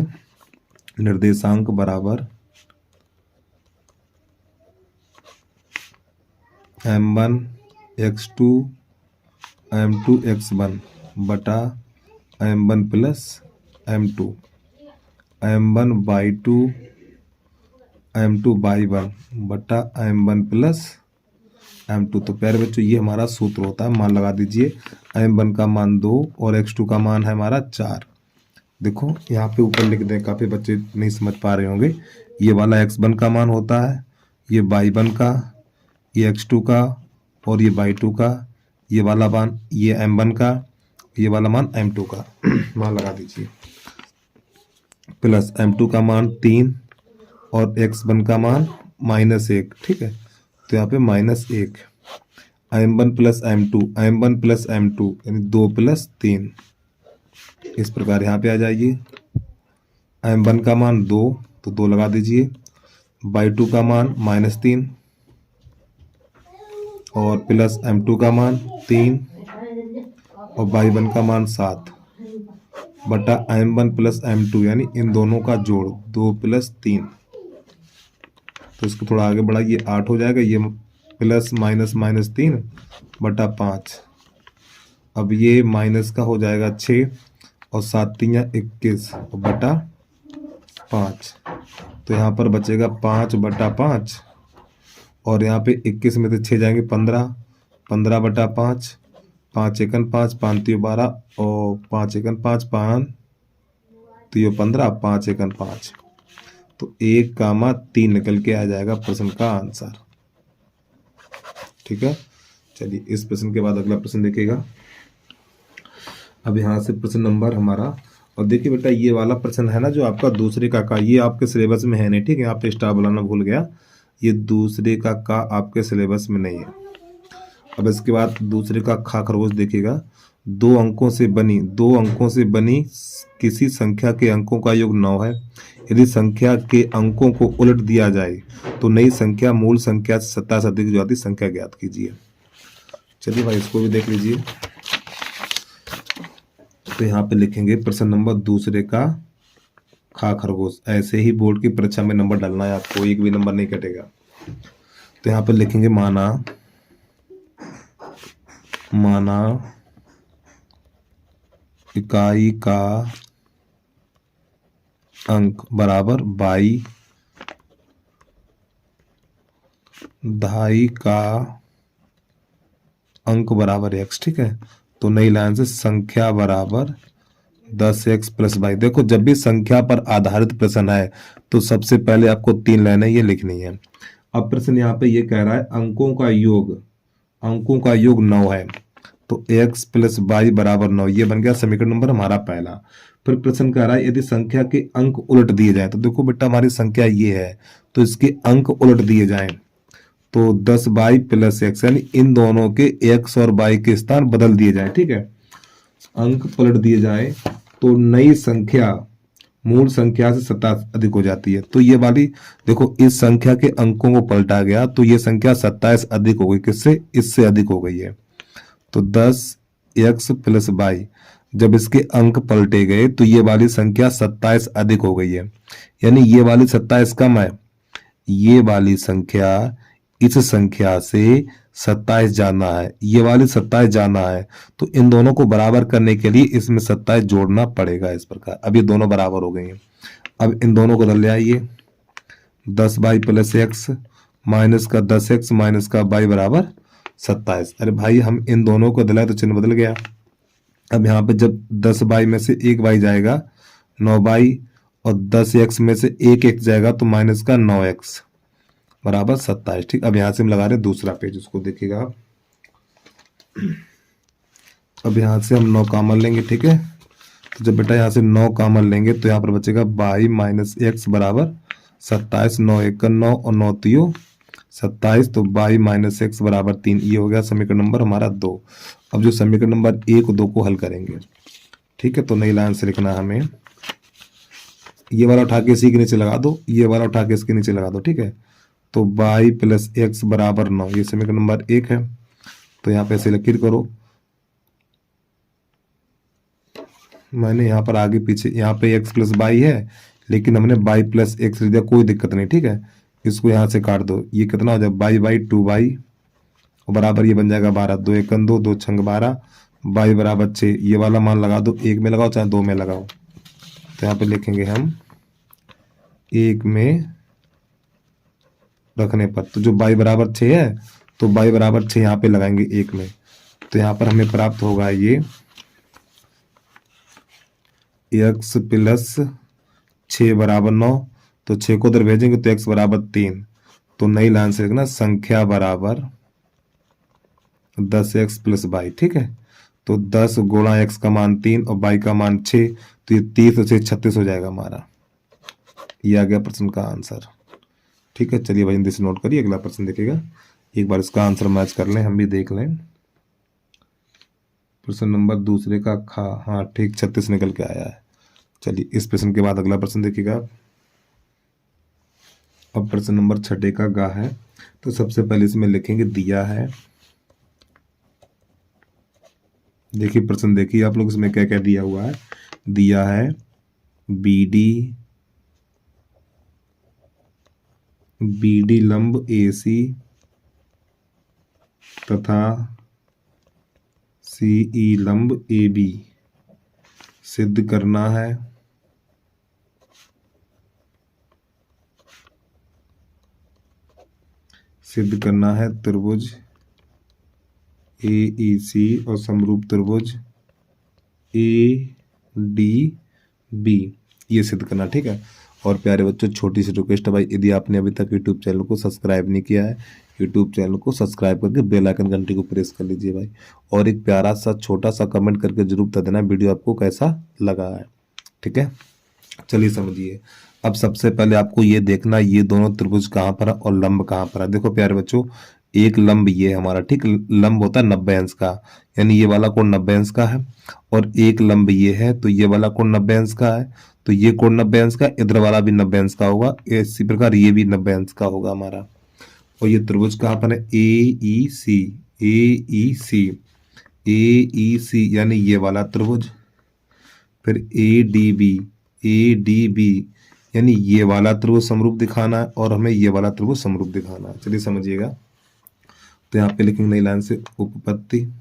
[SPEAKER 1] निर्देशांक बराबर m1 x2 m2 x1 बटा m1 plus m2, m1/2 m2/1 बटा m1 प्लस m2। तो प्यारे बच्चों ये हमारा सूत्र होता है। मान लगा दीजिए, m1 का मान 2 और x2 का मान है हमारा 4। देखो यहाँ पे ऊपर लिख दें, काफ़ी बच्चे नहीं समझ पा रहे होंगे। ये वाला x1 का मान होता है, ये y1 का, ये x2 का, और ये y2 का, ये वाला मान ये m1 का, ये वाला मान m2 का। मान लगा दीजिए, प्लस m2 का मान 3 और x1 का मान -1। ठीक है, तो यहाँ पे -1, m1 plus m2, m1 plus m2 यानी 2 + 3। इस प्रकार यहाँ पे आ जाइए, m1 का मान 2 तो 2 लगा दीजिए, y2 का मान -3 और प्लस m2 का मान 3 और y1 का मान 7 बटा m1 प्लस m2 यानी इन दोनों का जोड़ 2 + 3। तो इसको थोड़ा आगे बढ़ाइए, 8 हो जाएगा। ये प्लस -3 बटा 5। अब ये माइनस का हो जाएगा 6 और 7 × 21 बटा 5। तो यहाँ पर बचेगा 5 बटा 5 और यहाँ पे 21 में से 6 जाएंगे 15, 15 बटा 5, 5 × 1 5, 5 × 3 12 और 5 × 1 5, 5 तो 15, 5 × 1 5। तो 1,3 निकल के आ जाएगा प्रश्न का आंसर। ठीक है, चलिए इस प्रश्न के बाद अगला प्रश्न देखिएगा। अब यहाँ से प्रश्न नंबर हमारा, और देखिए बेटा ये वाला प्रश्न है ना जो आपका दूसरे का ये आपके सिलेबस में है नहीं। ठीक है, यहाँ पे स्टार बुलाना भूल गया, ये दूसरे का आपके सिलेबस में नहीं है। अब इसके बाद दूसरे का खा खरगोश देखिएगा। 2 अंकों से बनी किसी संख्या के अंकों का योग 9 है। यदि संख्या के अंकों को उलट दिया जाए तो नई संख्या मूल संख्या से 27 से अधिक जो आती संख्या ज्ञात कीजिए। चलिए भाई इसको भी देख लीजिए। तो यहाँ पे लिखेंगे प्रश्न नंबर दूसरे का खा खरगोश। ऐसे ही बोर्ड की परीक्षा में नंबर डालना है आपको, एक भी नंबर नहीं कटेगा। तो यहाँ पे लिखेंगे माना इकाई का अंक बराबर बाई दहाई का अंक बराबर x। ठीक है, तो नई लाइन से संख्या बराबर 10x + y। देखो जब भी संख्या पर आधारित प्रश्न है तो सबसे पहले आपको 3 लाइनें ये लिखनी है। अब प्रश्न यहाँ पे ये कह रहा है अंकों का योग 9 है, तो x + y बराबर 9, ये बन गया समीकरण नंबर हमारा पहला। फिर प्रश्न कह रहा है यदि संख्या के अंक उलट दिए जाए, तो देखो बेटा हमारी संख्या ये है तो इसके अंक उलट दिए जाएं तो 10y + x यानी इन दोनों के x और y के स्थान बदल दिए जाएं। ठीक है, अंक पलट दिए जाए तो नई संख्या मूल संख्या से 27 अधिक हो जाती है। तो ये वाली देखो, इस संख्या के अंकों को पलटा गया तो ये संख्या 27 अधिक हो गई, किससे? इससे अधिक हो गई है। तो 10x प्लस वाई, जब इसके अंक पलटे गए तो ये वाली संख्या 27 अधिक हो गई है, यानी ये वाली 27 कम है, ये वाली संख्या इस संख्या से 27 जाना है, ये वाली 27 जाना है। तो इन दोनों को बराबर करने के लिए इसमें 27 जोड़ना पड़ेगा इस प्रकार। अब ये दोनों बराबर हो गई हैं। अब इन दोनों को ले आइए, 10 बाई प्लस एक्स माइनस का 10x माइनस का बाई बराबर 27। अरे भाई हम इन दोनों को दिलाए तो चिन्ह बदल गया। अब यहाँ पे जब 10 बाई में से 1 बाई जाएगा 9 बाई, और 10x में से 1 x जाएगा तो माइनस का 9x बराबर 27। ठीक, अब यहाँ से हम लगा रहे हैं दूसरा पेज, उसको देखिएगा आप। अब यहाँ से हम 9 कॉमन लेंगे, ठीक है। तो जब बेटा यहाँ से 9 कॉमन लेंगे तो यहाँ पर बचेगा बाई माइनस एक्स बराबर 27। 9 1 का 9 और 9 3 27, तो बाई माइनस एक्स बराबर 3। ये हो गया समीकरण नंबर हमारा 2। अब जो समीकरण नंबर 1 और 2 को हल करेंगे, ठीक है। तो नई लाइन से लिखना हमें, ये वाला उठा के इसी के नीचे लगा दो, ये वाला उठा के इसके नीचे लगा दो, ठीक है। तो बाई प्लस एक्स बराबर 9, ये समीकरण नंबर 1 है। तो यहाँ पे ऐसे लकीर करो, मैंने यहाँ पर आगे पीछे, यहाँ पे x प्लस बाई है लेकिन हमने बाई प्लस एक्स लिख दिया, कोई दिक्कत नहीं, ठीक है। इसको यहाँ से काट दो, ये कितना हो जाए बाई बाई 2 बाई और बराबर ये बन जाएगा 12। 2 1 2 2 6 12, बाई बराबर 6। ये वाला मान लगा दो, 1 में लगाओ चाहे 2 में लगाओ। तो यहाँ पे लिखेंगे हम 1 में रखने पर, तो जो बाई बराबर 6 है तो बाई बराबर 6 यहाँ पे लगाएंगे 1 में। तो यहाँ पर हमें प्राप्त होगा ये x प्लस 6 बराबर 9। तो 6 को उधर भेजेंगे तो x बराबर 3। तो नई लाइन से लिखना संख्या बराबर 10x प्लस बाई, ठीक है। तो 10 गुणा x का मान 3 और बाई का मान 6, तो ये 30 और 6 36 हो जाएगा हमारा। ये आ गया प्रश्न का आंसर, ठीक है। चलिए भाई, से नोट करिए, अगला प्रश्न देखिएगा। एक बार इसका आंसर मैच कर लें, हम भी देख लें। प्रश्न नंबर दूसरे का खा, हाँ ठीक, 36 निकल के आया है। चलिए इस प्रश्न के बाद अगला प्रश्न देखिएगा। अब प्रश्न नंबर 6 का गा है। तो सबसे पहले इसमें लिखेंगे दिया है, देखिए प्रश्न देखिए आप लोग, इसमें क्या क्या दिया हुआ है। दिया है BD लंब AC तथा CE लंब AB सिद्ध करना है। सिद्ध करना है त्रिभुज AEC और समरूप त्रिभुज ADB, ये सिद्ध करना, ठीक है। और प्यारे बच्चों, छोटी सी रिक्वेस्ट है भाई, यदि आपने अभी तक यूट्यूब चैनल को सब्सक्राइब नहीं किया है, यूट्यूब चैनल को सब्सक्राइब करके बेल आइकन घंटी को प्रेस कर लीजिए भाई। और एक प्यारा सा छोटा सा कमेंट करके जरूर बता देना वीडियो आपको कैसा लगा है, ठीक है। चलिए समझिए। अब सबसे पहले आपको ये देखना, ये दोनों त्रिभुज कहाँ पर है और लंब कहाँ पर है। देखो प्यारे बच्चों, एक लंब ये हमारा, ठीक, लंब होता है 90 अंश का, यानी ये वाला कोण 90 अंश का है। और एक लंब ये है तो ये वाला कोण 90 अंश का है, तो ये कोण 90 अंश का, इधर वाला भी 90 अंश का होगा, इसी प्रकार ये भी 90 अंश का होगा हमारा। और ये त्रिभुज कहाँ पर है? AEC, AEC, AEC यानी ये वाला त्रिभुज। फिर ADB, ADB यानी ये वाला त्रिभुज समरूप दिखाना है और हमें ये वाला त्रिभुज समरूप दिखाना है। चलिए समझिएगा। तो यहाँ पे लिखेंगे नई लाइन से उपपत्ति।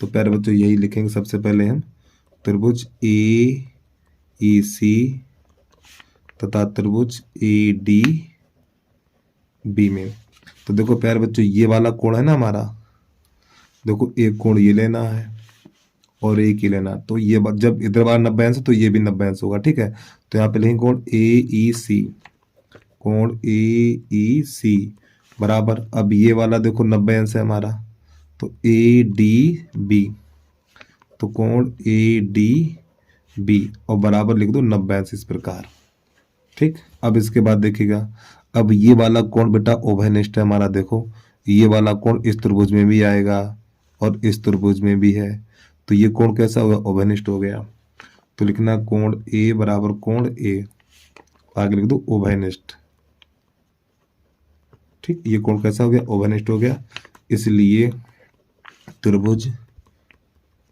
[SPEAKER 1] तो प्यारे बच्चों यही लिखेंगे सबसे पहले हम, त्रिभुज AEC तथा त्रिभुज ADB में। तो देखो प्यारे बच्चों, ये वाला कोण है ना हमारा, देखो एक कोण ये लेना है और एक ही लेना, तो ये जब इधर वाला 90 अंश है तो ये भी 90 अंश होगा, ठीक है। तो यहाँ पे लिखेंगे कोण AEC, कोण AEC बराबर, अब ये वाला देखो 90 अंश है हमारा, तो ADB, तो कोण ADB और बराबर लिख दो 90 अंश, इस प्रकार, ठीक। अब इसके बाद देखिएगा, अब ये वाला कोण बेटा उभयनिष्ठ है हमारा। देखो ये वाला कोण इस त्रिभुज में भी आएगा और इस त्रिभुज में भी है, तो ये कोण कैसा होगा, ओभेनिष्ठ हो गया। तो लिखना कोण ए बराबर कोण ए, आगे लिख दो ओभेनिष्ठ। ठीक, ये कोण कैसा हो गया, ओभेनिष्ठ हो गया। इसलिए त्रिभुज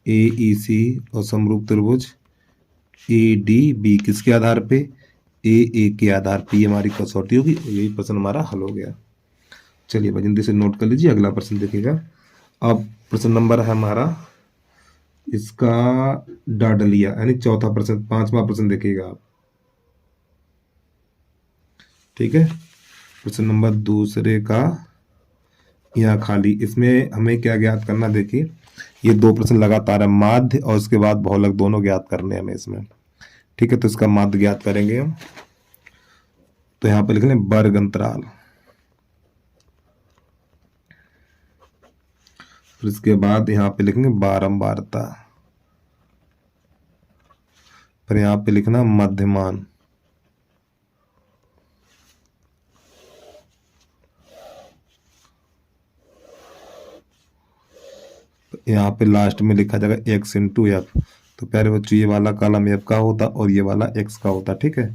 [SPEAKER 1] AEC और समरूप त्रिभुज ADB किसके आधार पे, AA के आधार पे, ये हमारी कसौटी होगी। यही प्रश्न हमारा हल हो गया। चलिए भाई जल्दी से नोट कर लीजिए, अगला प्रश्न देखिएगा। अब प्रश्न नंबर है हमारा इसका डाडलिया, यानी चौथा प्रश्न, 5वां प्रश्न देखिएगा आप। ठीक है, प्रश्न नंबर दूसरे का यहाँ खाली, इसमें हमें क्या ज्ञात करना, देखिए ये 2 प्रश्न लगातार है, माध्य और उसके बाद बहुलक दोनों ज्ञात करने हमें इसमें। ठीक है, तो इसका माध्य ज्ञात करेंगे हम। तो यहाँ पे लिख लें वर्ग अंतराल, फिर इसके बाद यहाँ पे लिखेंगे बारंबारता, फिर यहाँ पे लिखना मध्यमान, यहाँ पे लास्ट में लिखा जाएगा x इंटू एफ। तो प्यारे बच्चों ये वाला कॉलम एफ का होता और ये वाला x का होता। ठीक है,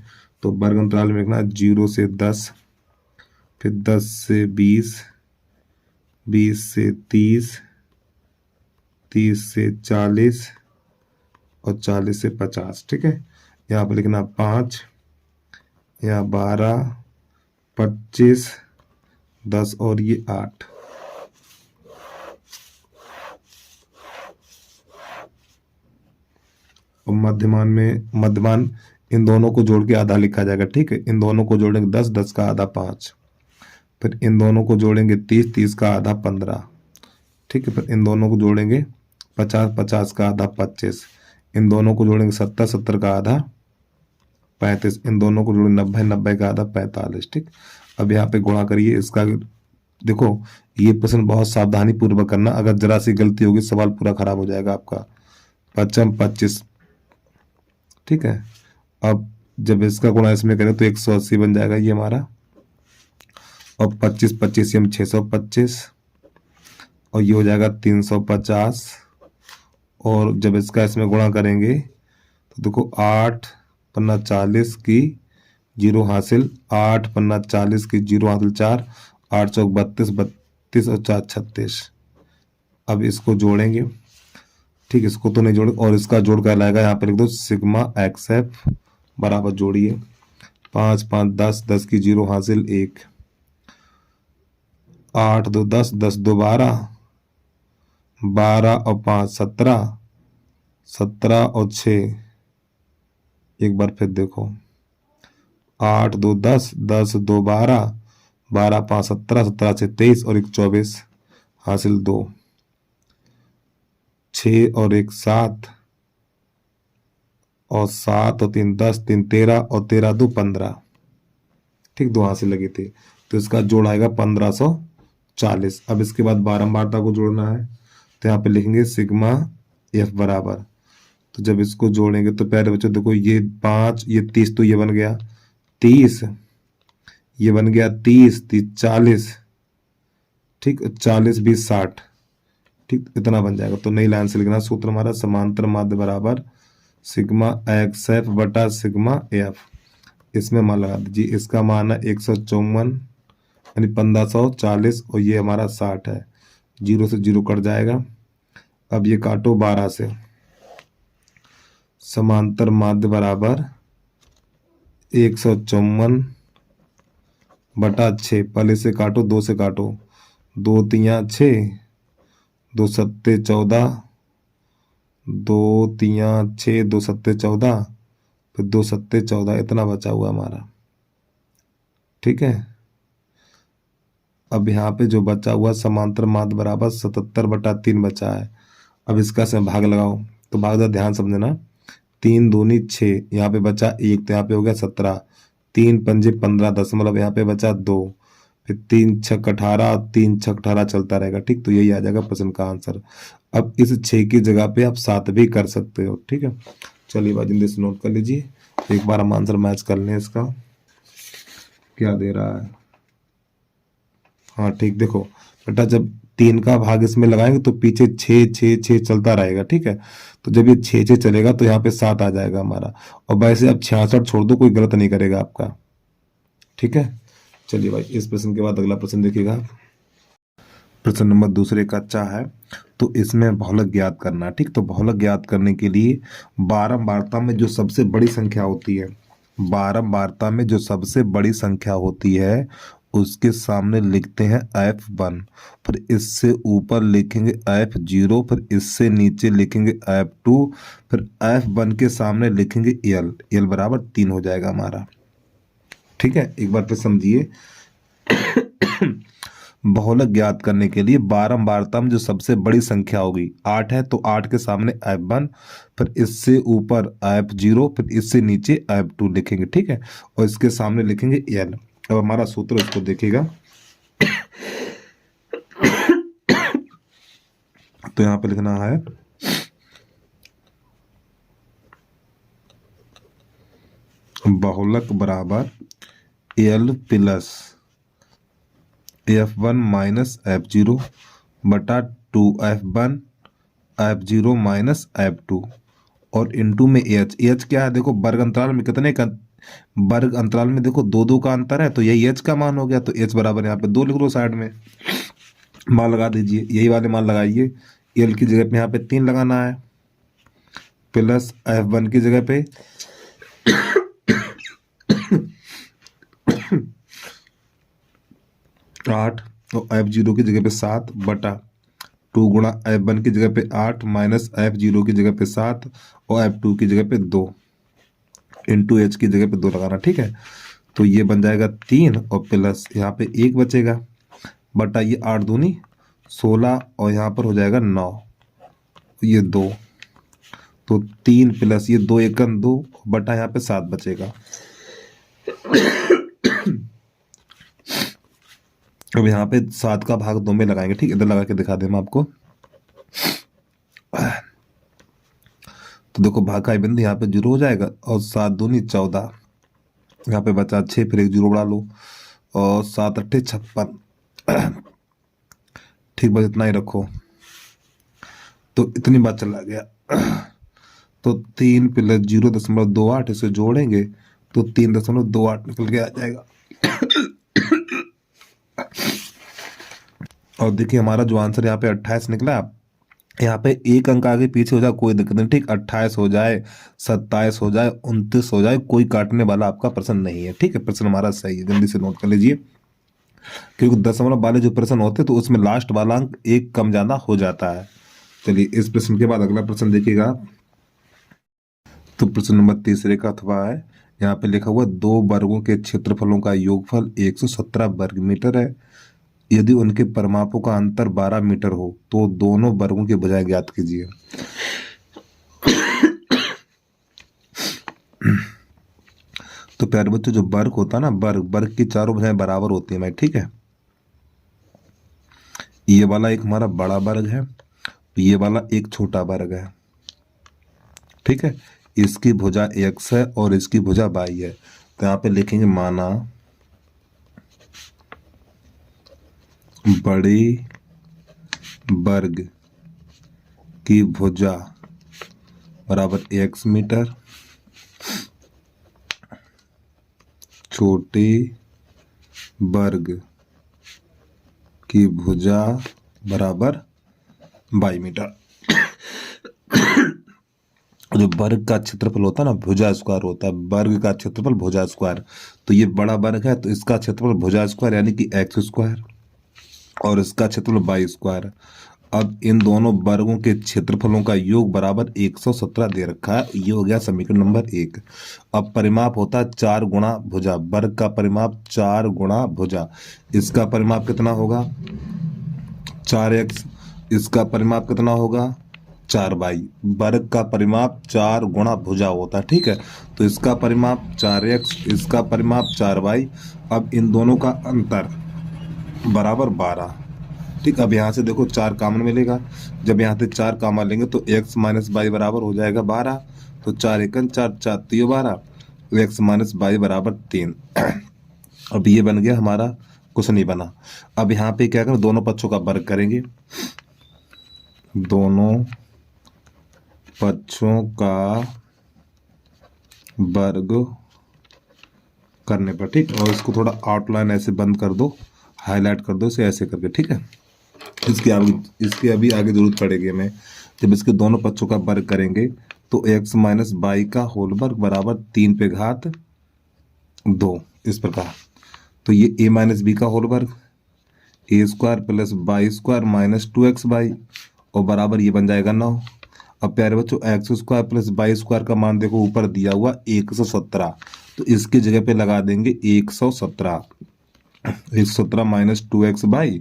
[SPEAKER 1] तो वर्ग अंतराल में लिखना 0 से 10, फिर 10 से 20, 20 से 30, 30 से 40 और 40 से 50। ठीक है, यहाँ पे लिखना 5, यहाँ 12, 25, 10 और ये 8। और मध्यमान इन दोनों को जोड़ के आधा लिखा जाएगा। ठीक है, इन दोनों को जोड़ेंगे 10, 10 का आधा 5, फिर इन दोनों को जोड़ेंगे 30, 30 का आधा 15। ठीक है, फिर इन दोनों को जोड़ेंगे 50, 50 का आधा 25, इन दोनों को जोड़ेंगे 70, 70 का आधा 35, इन दोनों को जोड़ेंगे 90, 90 का आधा 45। ठीक, अब यहाँ पे गुणा करिए इसका। देखो ये प्रश्न बहुत सावधानी पूर्वक करना, अगर जरा सी गलती होगी सवाल पूरा खराब हो जाएगा आपका। 55, 25। ठीक है, अब जब इसका गुणा इसमें करें तो 180 बन जाएगा ये हमारा, और 25, 25 हम 625, और ये हो जाएगा 350। और जब इसका इसमें गुणा करेंगे तो देखो 8 पन्ना 40 की 0 हासिल, 8 पन्ना 40 की 0 हासिल 4, 8 चौक 32, 32 और 4 36। अब इसको जोड़ेंगे। ठीक, इसको तो नहीं जोड़े, और इसका जोड़ कर लाएगा, यहाँ पे लिख दो सिग्मा XF बराबर, जोड़िए 5, 5, 10, 10 की 0 हासिल 1, 8 2 10, 10 2 12, 12 और 5 17, 17 और 6, एक बार फिर देखो 8 2 10, 10 2 12, 12 5 17, 17 से 23 और 1 24 हासिल 2, 6 और 1 7, और 7 और 3 10, 3 13 और 13 2 15। ठीक, 2 हासिल लगी थी, तो इसका जोड़ आएगा 1540। अब इसके बाद बारंबारता को जोड़ना है, तो यहाँ पे लिखेंगे सिग्मा F बराबर। तो जब इसको जोड़ेंगे तो प्यारे बच्चों देखो ये 5, ये 30, तो ये बन गया 30, ये बन गया 30, 30 40। ठीक, 40 20 60। ठीक, इतना बन जाएगा। तो नई लाइन से लिखना सूत्र हमारा समांतर माध्य बराबर सिग्मा XF बटा सिग्मा F। इसमें मान लगा दीजिए, इसका मान है 154 यानी 1540, और ये हमारा 60 है। 0 से 0 कट जाएगा। अब ये काटो 12 से, समांतर माध्य बराबर 154 बटा 6, पहले से काटो, 2 से काटो, 2 3 6, 2 7 14, 2 3 6, 2 7 14, फिर 2 7 14, इतना बचा हुआ हमारा। ठीक है, अब यहाँ पे जो बचा हुआ समांतर माध्य बराबर 77 बटा 3 बचा है। अब इसका से भाग लगाओ, तो भाग दो, ध्यान समझना, 3 दूनी 6, यहाँ पे बचा 1, तो यहाँ पे हो गया 17, 3 पंजे 15 दशमलव, यहाँ पे बचा 2, फिर 3 छक 18, 3 छक 18 चलता रहेगा। ठीक, तो यही आ जाएगा प्रश्न का आंसर। अब इस 6 की जगह पे आप 7 भी कर सकते हो। ठीक है, चलिए बात जल्दी से नोट कर लीजिए, एक बार हम आंसर मैच कर लें इसका क्या दे रहा है। हाँ ठीक, देखो बेटा जब 3 का भाग इसमें लगाएंगे तो पीछे 6 6 6 चलता रहेगा, ठीक है। तो जब ये 6 6 चलेगा तो यहाँ पे 7 आ जाएगा हमारा। और वैसे अब 66 छोड़ दो, कोई गलत नहीं करेगा आपका, ठीक है। चलिए भाई, इस प्रश्न के बाद अगला प्रश्न देखिएगा। प्रश्न नंबर दूसरे का अच्छा है। तो इसमें बहुलक ज्ञात करना है, ठीक। तो बहुलक ज्ञात करने के लिए बारंबारता में जो सबसे बड़ी संख्या होती है, बारंबारता में जो सबसे बड़ी संख्या होती है उसके सामने लिखते हैं F1, फिर इससे ऊपर लिखेंगे F0, फिर इससे नीचे लिखेंगे F2, फिर F1 के सामने लिखेंगे L बराबर 3 हो जाएगा हमारा, ठीक है। एक बार फिर समझिए। बहुलक ज्ञात करने के लिए बारंबारता में जो सबसे बड़ी संख्या होगी 8 है, तो 8 के सामने F1, फिर इससे ऊपर F0, फिर इससे नीचे F2 लिखेंगे, ठीक है। और इसके सामने लिखेंगे L। अब हमारा सूत्र उसको देखिएगा। तो यहां पे लिखना है बहुलक बराबर L plus F1 minus F0 बटा 2F1 F0 माइनस F2 और इनटू में H क्या है, देखो वर्ग अंतराल में कितने का, वर्ग अंतराल में देखो 2 2 का अंतर है, तो यही H का मान हो गया। तो H बराबर यहाँ पे 2 लिख लो, साइड में मान लगा दीजिए, यही वाले मान लगाइए। L की जगह पे यहाँ पे 3 लगाना है, प्लस F1 की जगह पे 8 और F0 की जगह पे 7 बटा 2 गुणा F1 की जगह पे 8 माइनस F0 की जगह पे 7 और F2 की जगह पे 2 इंटू H की जगह पे 2 लगाना, ठीक है। तो ये बन जाएगा 3 और प्लस यहाँ पे 1 बचेगा बटा ये 8 दूनी 16 और यहाँ पर हो जाएगा 9, ये 2, तो 3 प्लस ये 2 एकम 2 बटा यहाँ पे 7 बचेगा। अब यहाँ पे 7 का भाग 2 में लगाएंगे, ठीक, इधर लगा के दिखा दें मैं आपको। तो देखो भाग का बिंदु यहाँ पे 0 हो जाएगा और 7 दूनी 14, यहाँ पे बचा 6, फिर एक 0 बढ़ा लो और 7 8 56, ठीक, बस इतना ही रखो। तो इतनी बात चला गया। तो 3 प्लस 0.28 इसे जोड़ेंगे तो 3.28 निकल के आ जाएगा। और देखिए हमारा जो आंसर यहाँ पे 28 निकला। यहाँ पे एक अंक आगे पीछे हो जाए कोई दिक्कत नहीं, ठीक, 28 हो जाए, 27 हो जाए, 29 हो जाए, कोई काटने वाला आपका प्रश्न नहीं है, ठीक है। प्रश्न हमारा सही है, जल्दी से नोट कर लीजिए, क्योंकि दशमलव वाले जो प्रश्न होते हैं तो उसमें लास्ट वाला अंक एक कम ज्यादा हो जाता है। चलिए इस प्रश्न के बाद अगला प्रश्न देखिएगा। तो प्रश्न नंबर तीसरे का अथवा है, यहाँ पे लिखा हुआ 2 वर्गों के क्षेत्रफलों का योगफल 117 वर्ग मीटर है। यदि उनके परिमापों का अंतर 12 मीटर हो तो दोनों वर्गों की भुजाएं ज्ञात कीजिए। तो प्यारे बच्चों, जो वर्ग होता है ना, वर्ग की चारों भुजाएं बराबर होती है, ठीक है। ये वाला एक हमारा बड़ा वर्ग है, ये वाला एक छोटा वर्ग है, ठीक है। इसकी भुजा x है और इसकी भुजा y है। तो यहाँ पे लिखेंगे माना बड़े वर्ग की भुजा बराबर x मीटर, छोटे वर्ग की भुजा बराबर 22 मीटर। जो वर्ग का क्षेत्रफल होता है ना, भुजा स्क्वायर होता है, वर्ग का क्षेत्रफल भुजा स्क्वायर। तो ये बड़ा वर्ग है तो इसका क्षेत्रफल भुजा स्क्वायर यानी कि एक्स स्क्वायर और इसका क्षेत्रफल वाई स्क्वायर। अब इन दोनों वर्गों के क्षेत्रफलों का योग बराबर 117 दे रखा है, ये हो गया समीकरण नंबर 1। अब परिमाप होता है 4 गुणा भुजा, वर्ग का परिमाप 4 गुणा भुजा। इसका परिमाप कितना होगा 4x, इसका परिमाप कितना होगा 4y। वर्ग का परिमाप 4 गुणा भुजा होता है, ठीक है। तो इसका परिमाप 4x, इसका परिमाप 4y। अब इन दोनों का अंतर बराबर 12, ठीक। अब यहाँ से देखो 4 कॉमन मिलेगा, जब यहाँ से 4 कॉमन लेंगे तो x माइनस वाई बराबर हो जाएगा 12। तो 4 एकन 4 4 3 12, x माइनस वाई बराबर 3। अब ये बन गया हमारा कुछ नहीं बना। अब यहाँ पे क्या करें, दोनों पक्षों का वर्ग करेंगे, दोनों पक्षों का वर्ग करने पर, ठीक। और इसको थोड़ा आउटलाइन ऐसे बंद कर दो, हाईलाइट कर दो इसे ऐसे करके, ठीक है। इसकी अभी आगे जरूरत पड़ेगी हमें। जब इसके दोनों पक्षों का वर्ग करेंगे तो x माइनस बाई का होल वर्ग बराबर 3 पे घात 2, इस प्रकार। तो ये a माइनस बी का होल वर्ग, A square plus B square minus 2x B, और बराबर ये बन जाएगा 9। अब प्यारे बच्चों X square plus B square का मान देखो ऊपर दिया हुआ 117, तो इसकी जगह पे लगा देंगे 117। 117 माइनस 2x बाई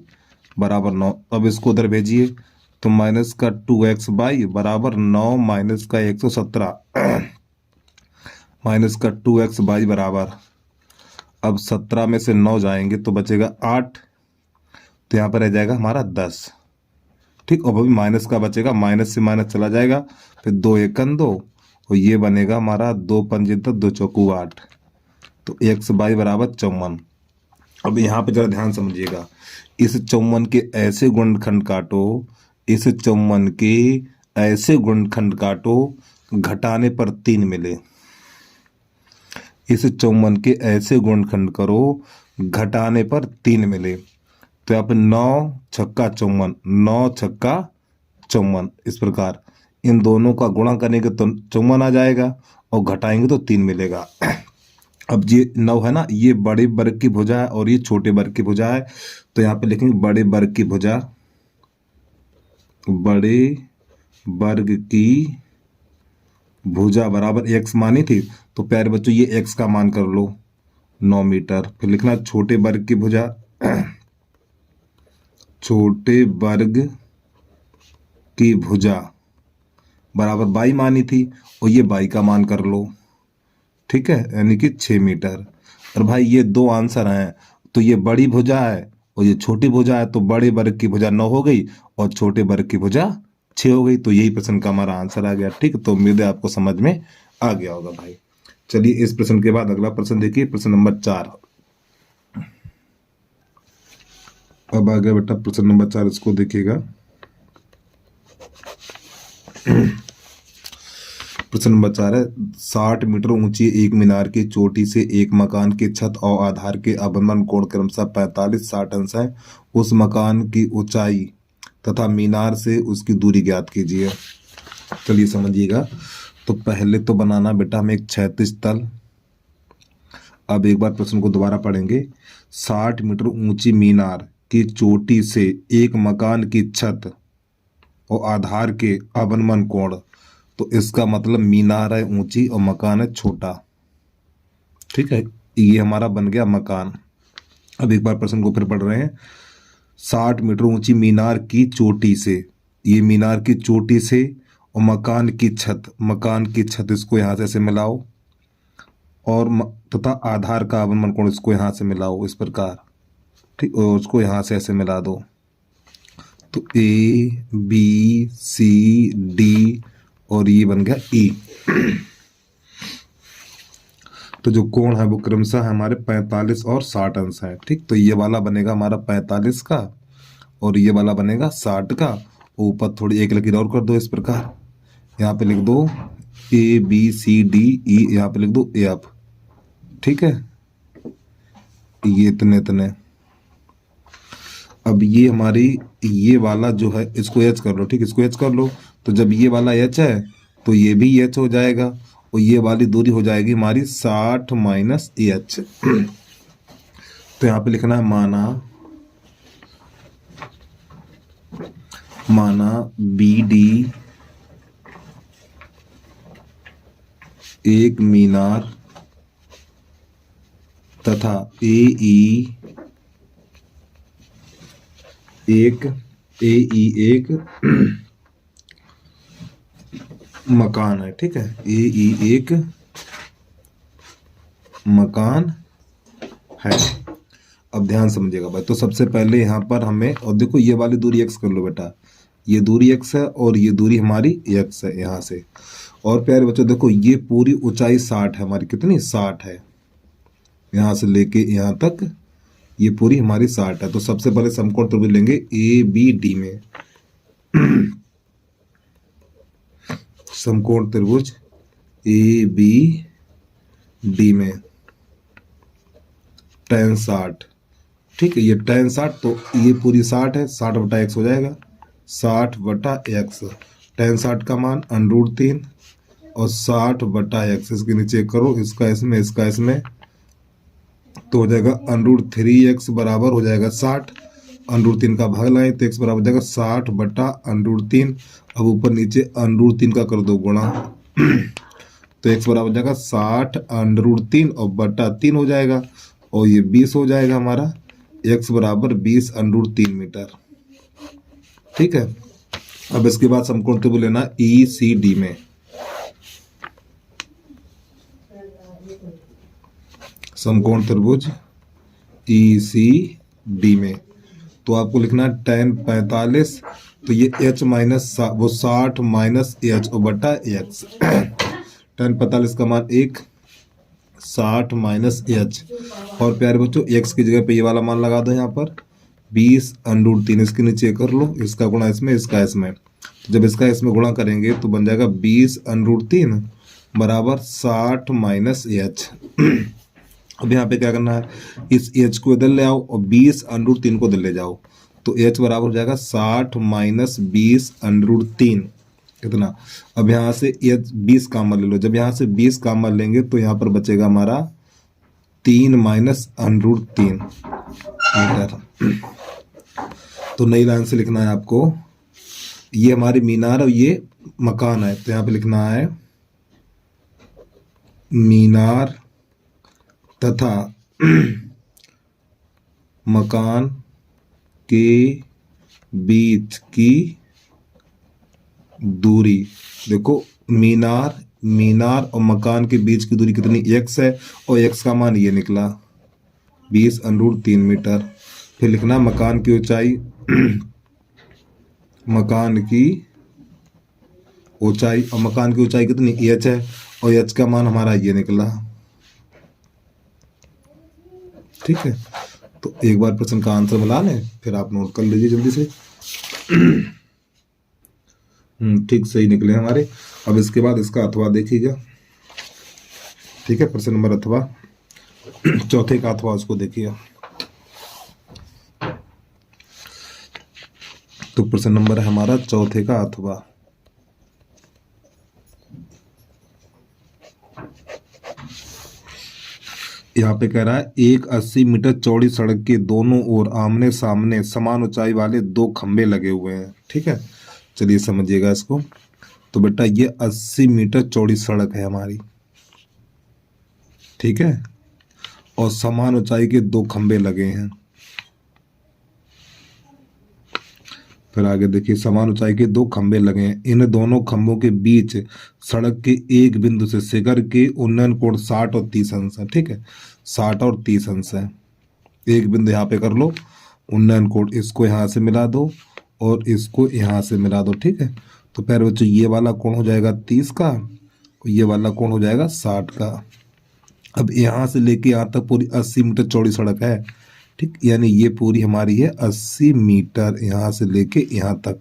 [SPEAKER 1] बराबर 9। अब इसको उधर भेजिए तो माइनस का 2x बाई बराबर 9 माइनस का 117 माइनस का 2x बाई बराबर, अब 17 में से 9 जाएंगे तो बचेगा 8, तो यहाँ पर रह जाएगा हमारा 10, ठीक। और अभी माइनस का बचेगा, माइनस से माइनस चला जाएगा, फिर 2 एकन 2, और ये बनेगा हमारा 2 पंजे 10 2 चौकू 8, तो x बाई बराबर 54। अब यहाँ पे जरा ध्यान समझिएगा, इस 54 के ऐसे गुणनखंड काटो, इस 54 के ऐसे गुणनखंड काटो घटाने पर 3 मिले। इस 54 के ऐसे गुणनखंड करो घटाने पर 3 मिले, तो यहाँ पे 9 छक्का 54, 9 छक्का 54, इस प्रकार इन दोनों का गुणा करेंगे तो 54 आ जाएगा, और घटाएंगे तो 3 मिलेगा। अब ये 9 है ना, ये बड़े वर्ग की भुजा है और ये छोटे वर्ग की भुजा है, तो यहाँ पे लिखेंगे बड़े वर्ग की भुजा, बड़े वर्ग की भुजा बराबर x मानी थी, तो प्यारे बच्चों ये x का मान कर लो 9 मीटर। फिर लिखना छोटे वर्ग की भुजा, छोटे वर्ग की भुजा बराबर बाई मानी थी, और ये बाई का मान कर लो, ठीक है, यानी कि 6 मीटर। और भाई ये दो आंसर हैं, तो ये बड़ी भुजा है और ये छोटी भुजा है, तो बड़े वर्ग की भुजा 9 हो गई और छोटे वर्ग की भुजा 6 हो गई, तो यही प्रश्न का हमारा आंसर आ गया, ठीक। तो उम्मीद है आपको समझ में आ गया होगा भाई। चलिए इस प्रश्न के बाद अगला प्रश्न देखिए, प्रश्न नंबर 4। अब आ गया बेटा प्रश्न नंबर 4, इसको देखिएगा। प्रश्न नंबर 4 है, 60 मीटर ऊंची एक मीनार की चोटी से एक मकान की छत और आधार के अवनमन कोण क्रमशः 45-60 अंश है। उस मकान की ऊंचाई तथा मीनार से उसकी दूरी ज्ञात कीजिए। चलिए समझिएगा, तो पहले तो बनाना बेटा हमें एक क्षैतिज तल। अब एक बार प्रश्न को दोबारा पढ़ेंगे। 60 मीटर ऊंची मीनार की चोटी से एक मकान की छत और आधार के अवनमन कोण, तो इसका मतलब मीनार है ऊंची और मकान है छोटा, ठीक है। ये हमारा बन गया मकान। अब एक बार प्रश्न को फिर पढ़ रहे हैं। 60 मीटर ऊंची मीनार की चोटी से, ये मीनार की चोटी से, और मकान की छत, मकान की छत इसको यहाँ से ऐसे मिलाओ, और तथा आधार का अवनमन कोण इसको यहाँ से मिलाओ, इस प्रकार, ठीक। और उसको यहाँ से ऐसे मिला दो, तो ABCD और ये बन गया E। तो जो कोण है वो क्रमशः हमारे 45 और 60 अंश है, ठीक। तो ये वाला बनेगा हमारा 45 का और ये वाला बनेगा 60 का। ऊपर थोड़ी एक लकीर और कर दो, इस प्रकार यहाँ पे लिख दो ABCDE, यहाँ पे लिख दो F, ठीक है। ये इतने अब ये हमारी ये वाला जो है इसको H कर लो, ठीक, इसको H कर लो। तो जब ये वाला H है तो ये भी H हो जाएगा, और ये वाली दूरी हो जाएगी हमारी 60 माइनस H। तो यहाँ पे लिखना है माना BD एक मीनार तथा AE एक मकान है, ठीक है। AE एक मकान है। अब ध्यान समझिएगा भाई, तो सबसे पहले यहाँ पर हमें, और देखो ये वाली दूरी x कर लो बेटा, ये दूरी x है और ये दूरी हमारी x है यहाँ से। और प्यारे बच्चों देखो ये पूरी ऊंचाई 60 है हमारी, कितनी 60 है, यहाँ से लेके यहाँ तक ये पूरी हमारी 60 है। तो सबसे पहले समकोण त्रिभुज लेंगे ए बी डी में। समकोण त्रिभुज ए बी डी में tan 60, ठीक है, ये tan 60, तो ये पूरी 60 है, 60 बटा एक्स हो जाएगा, 60 बटा एक्स। tan 60 का मान √3 और 60 बटा एक्स, इसके नीचे करो, इसका इसमें तो हो जाएगा √3x बराबर हो जाएगा 60, √3 का भाग लाएं तो x बराबर हो जाएगा 60 बटा √3। अब ऊपर नीचे √3 का कर दो गुणा, तो x बराबर हो जाएगा 60 √3 और बटा 3 हो जाएगा, और ये 20 हो जाएगा हमारा, x बराबर 20 √3 मीटर। ठीक है, अब इसके बाद समकोण त्रिभुज लेना ई सी डी में। समकोण त्रिभुज ई सी डी में तो आपको लिखना है tan 45, तो ये h माइनस वो 60 माइनस एच बटा एक्स। tan 45 का मान 1, 60 माइनस एच, और प्यारे बच्चों x की जगह पे ये वाला मान लगा दो यहाँ पर 20 √3, इसके नीचे कर लो, इसका गुणा इसमें, इसका इसमें, तो जब इसका इसमें गुणा करेंगे तो बन जाएगा 20 √3 बराबर 60 माइनस एच। अब यहाँ पे क्या करना है, इस h को इधर ले आओ और 20 √3 को इधर ले जाओ, तो h बराबर हो जाएगा 60 माइनस 20 √3 कितना। अब यहाँ से h 20 कामन ले लो, जब यहाँ से 20 कामन लेंगे तो यहाँ पर बचेगा हमारा 3 माइनस √3 मीटर। तो नई लाइन से लिखना है आपको, ये हमारी मीनार और ये मकान है, तो यहाँ पे लिखना है मीनार तथा मकान के बीच की दूरी। देखो मीनार और मकान के बीच की दूरी कितनी, x है, और x का मान ये निकला 20 √3 मीटर। फिर लिखना मकान की ऊंचाई, मकान की ऊंचाई, और मकान की ऊंचाई कितनी h है, और h का मान हमारा ये निकला। ठीक है, तो एक बार प्रश्न का आंसर मिला लें, फिर आप नोट कर लीजिए जल्दी से। ठीक, सही निकले हमारे। अब इसके बाद इसका अथवा देखिएगा। ठीक है, प्रश्न नंबर अथवा चौथे का अथवा उसको देखिए। तो प्रश्न नंबर है हमारा चौथे का अथवा। यहाँ पे कह रहा है एक 80 मीटर चौड़ी सड़क के दोनों ओर आमने सामने समान ऊंचाई वाले 2 खंबे लगे हुए हैं। ठीक है, चलिए समझिएगा इसको। तो बेटा ये 80 मीटर चौड़ी सड़क है हमारी, ठीक है, और समान ऊंचाई के 2 खंबे लगे हैं। फिर आगे देखिए, समान ऊंचाई के 2 खंबे लगे हैं, इन दोनों खंभों के बीच सड़क के एक बिंदु से शिखर के उन्नयन कोण 60 और 30 अंश है। ठीक है, 60 और 30 अंश है। एक बिंदु यहाँ पे कर लो उन्नयन कोण, इसको यहाँ से मिला दो और इसको यहाँ से मिला दो। ठीक है, तो प्यारे बच्चों ये वाला कोण हो जाएगा 30 का, और ये वाला कोण हो जाएगा 60 का। अब यहाँ से लेके यहाँ तक पूरी 80 मीटर चौड़ी सड़क है। ठीक, यानी ये पूरी हमारी है 80 मीटर यहाँ से लेके यहाँ तक।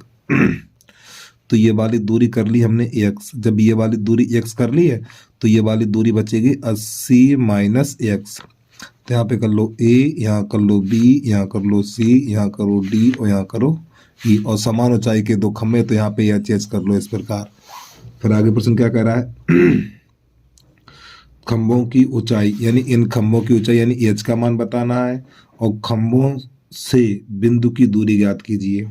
[SPEAKER 1] तो ये वाली दूरी कर ली हमने x, जब ये वाली दूरी x कर ली है तो ये वाली दूरी बचेगी 80 माइनस x। तो यहाँ पे कर लो a, यहाँ कर लो b, यहाँ कर लो c, यहाँ करो d और यहाँ करो e, और समान ऊंचाई के 2 खंभे, तो यहाँ पे h कर लो इस प्रकार। फिर आगे प्रश्न क्या कह रहा है, खंभों की ऊंचाई, यानी इन खंभों की ऊंचाई यानी h का मान बताना है, और खंभों से बिंदु की दूरी ज्ञात कीजिए।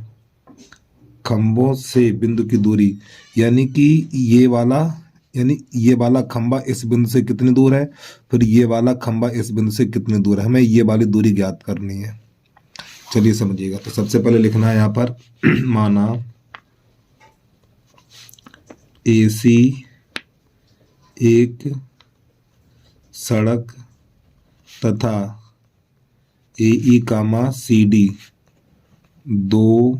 [SPEAKER 1] खंभों से बिंदु की दूरी यानी कि ये वाला खंभा इस बिंदु से कितनी दूर है, फिर ये वाला खंभा इस बिंदु से कितनी दूर है, हमें ये वाली दूरी ज्ञात करनी है। चलिए समझिएगा। तो सबसे पहले लिखना है यहाँ पर माना AC एक सड़क तथा AE, CD 2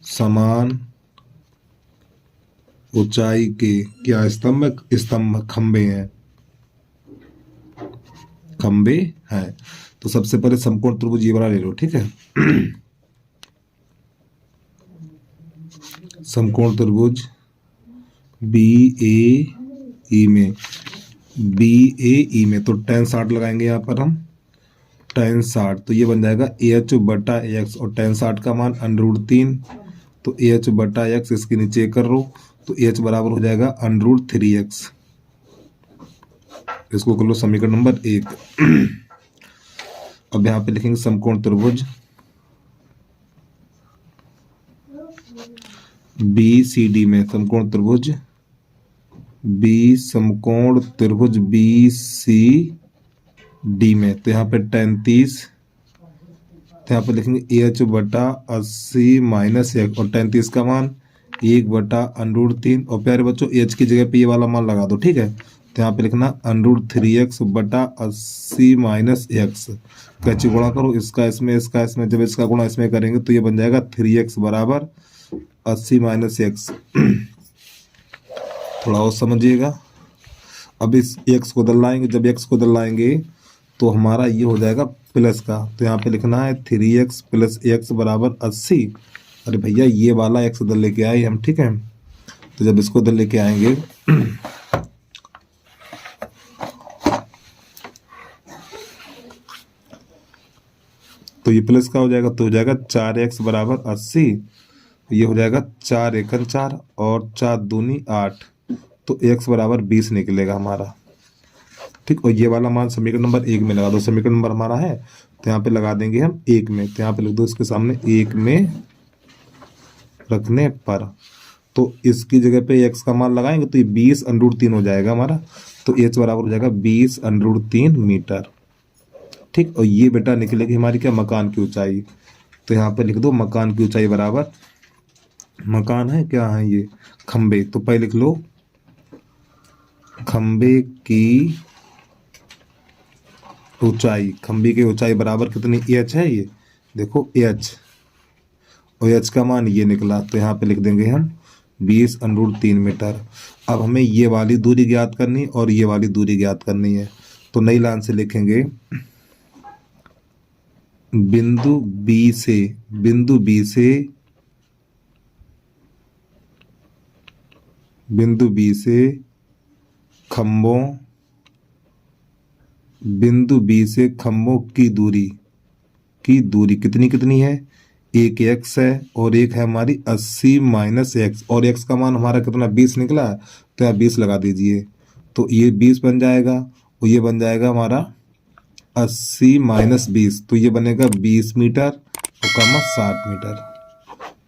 [SPEAKER 1] समान ऊंचाई के क्या स्तंभ खंबे हैं। खंबे हैं। तो सबसे पहले समकोण त्रिभुज ये वाला ले लो, ठीक है। समकोण त्रिभुज बी ए ई में, बी ए ई में तो tan 60 लगाएंगे यहाँ पर हम, tan 60 तो ये बन जाएगा AH बटा एक्स, और tan 60 का मान √3, तो AH बटा एक्स इसके नीचे कर लो, तो AH बराबर हो जाएगा √3x। इसको कर लो समीकरण नंबर 1। अब यहाँ पे लिखेंगे समकोण त्रिभुज BCD में, समकोण त्रिभुज BCD में, तो यहाँ पे tan 30, तो यहाँ पे लिखेंगे AH बटा 80 माइनस 1, और tan 30 का मान 1 बटा √3, और प्यारे बच्चों AH की जगह पे ये वाला मान लगा दो, ठीक है। तो यहाँ पे लिखना √3x बटा 80 माइनस x, कैसे गुणा करो, इसका इसमें, इसका इसमें, जब इसका गुणा इसमें करेंगे तो ये बन जाएगा 3x बराबर 80 माइनस x। थोड़ा और समझिएगा। अब इस x को दल लाएंगे, जब x को दल लाएंगे तो हमारा ये हो जाएगा प्लस का, तो यहाँ पे लिखना है 3x प्लस x बराबर 80। अरे भैया ये वाला x दल लेके आए हम, ठीक है। तो जब इसको दल लेके आएंगे तो ये प्लस का हो जाएगा, तो हो जाएगा 4x बराबर 80, ये हो जाएगा 4 एकन 4 और 4 दूनी 8, तो x बराबर 20 निकलेगा हमारा, ठीक। और ये वाला मान समीकरण नंबर 1 में लगा दो, समीकरण नंबर हमारा है तो यहाँ पे लगा देंगे हम 1 में, तो यहाँ पे लिख दो इसके सामने 1 में रखने पर, तो इसकी जगह पे x का मान लगाएंगे तो ये 20 √3 हो जाएगा हमारा, तो h बराबर हो जाएगा 20 √3 मीटर, ठीक। और ये बेटा निकलेगी हमारी क्या, मकान की ऊंचाई। तो यहाँ पे लिख दो मकान की ऊंचाई बराबर, मकान है क्या है ये, खंबे, तो पहले लिख लो खंबे की ऊंचाई, खंबे की ऊंचाई बराबर कितनी h है, ये देखो h, और h का मान ये निकला, तो यहाँ पे लिख देंगे हम 20 √3 मीटर। अब हमें ये वाली दूरी ज्ञात करनी और ये वाली दूरी ज्ञात करनी है, तो नई लाइन से लिखेंगे बिंदु B से खंभों, बिंदु B से खंभों की दूरी कितनी कितनी है, एक x है और एक है हमारी 80 माइनस x, और x का मान हमारा कितना 20 निकला है, तो यहाँ 20 लगा दीजिए, तो ये 20 बन जाएगा, और ये बन जाएगा हमारा 80 माइनस 20, तो ये बनेगा 20 मीटर और कमा 60 मीटर।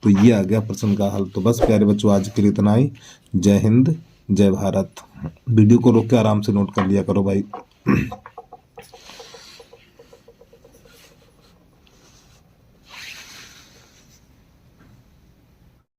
[SPEAKER 1] तो ये आ गया प्रश्न का हल। तो बस प्यारे बच्चों आज के लिए इतना ही। जय हिंद, जय भारत। वीडियो को रोक के आराम से नोट कर लिया करो भाई।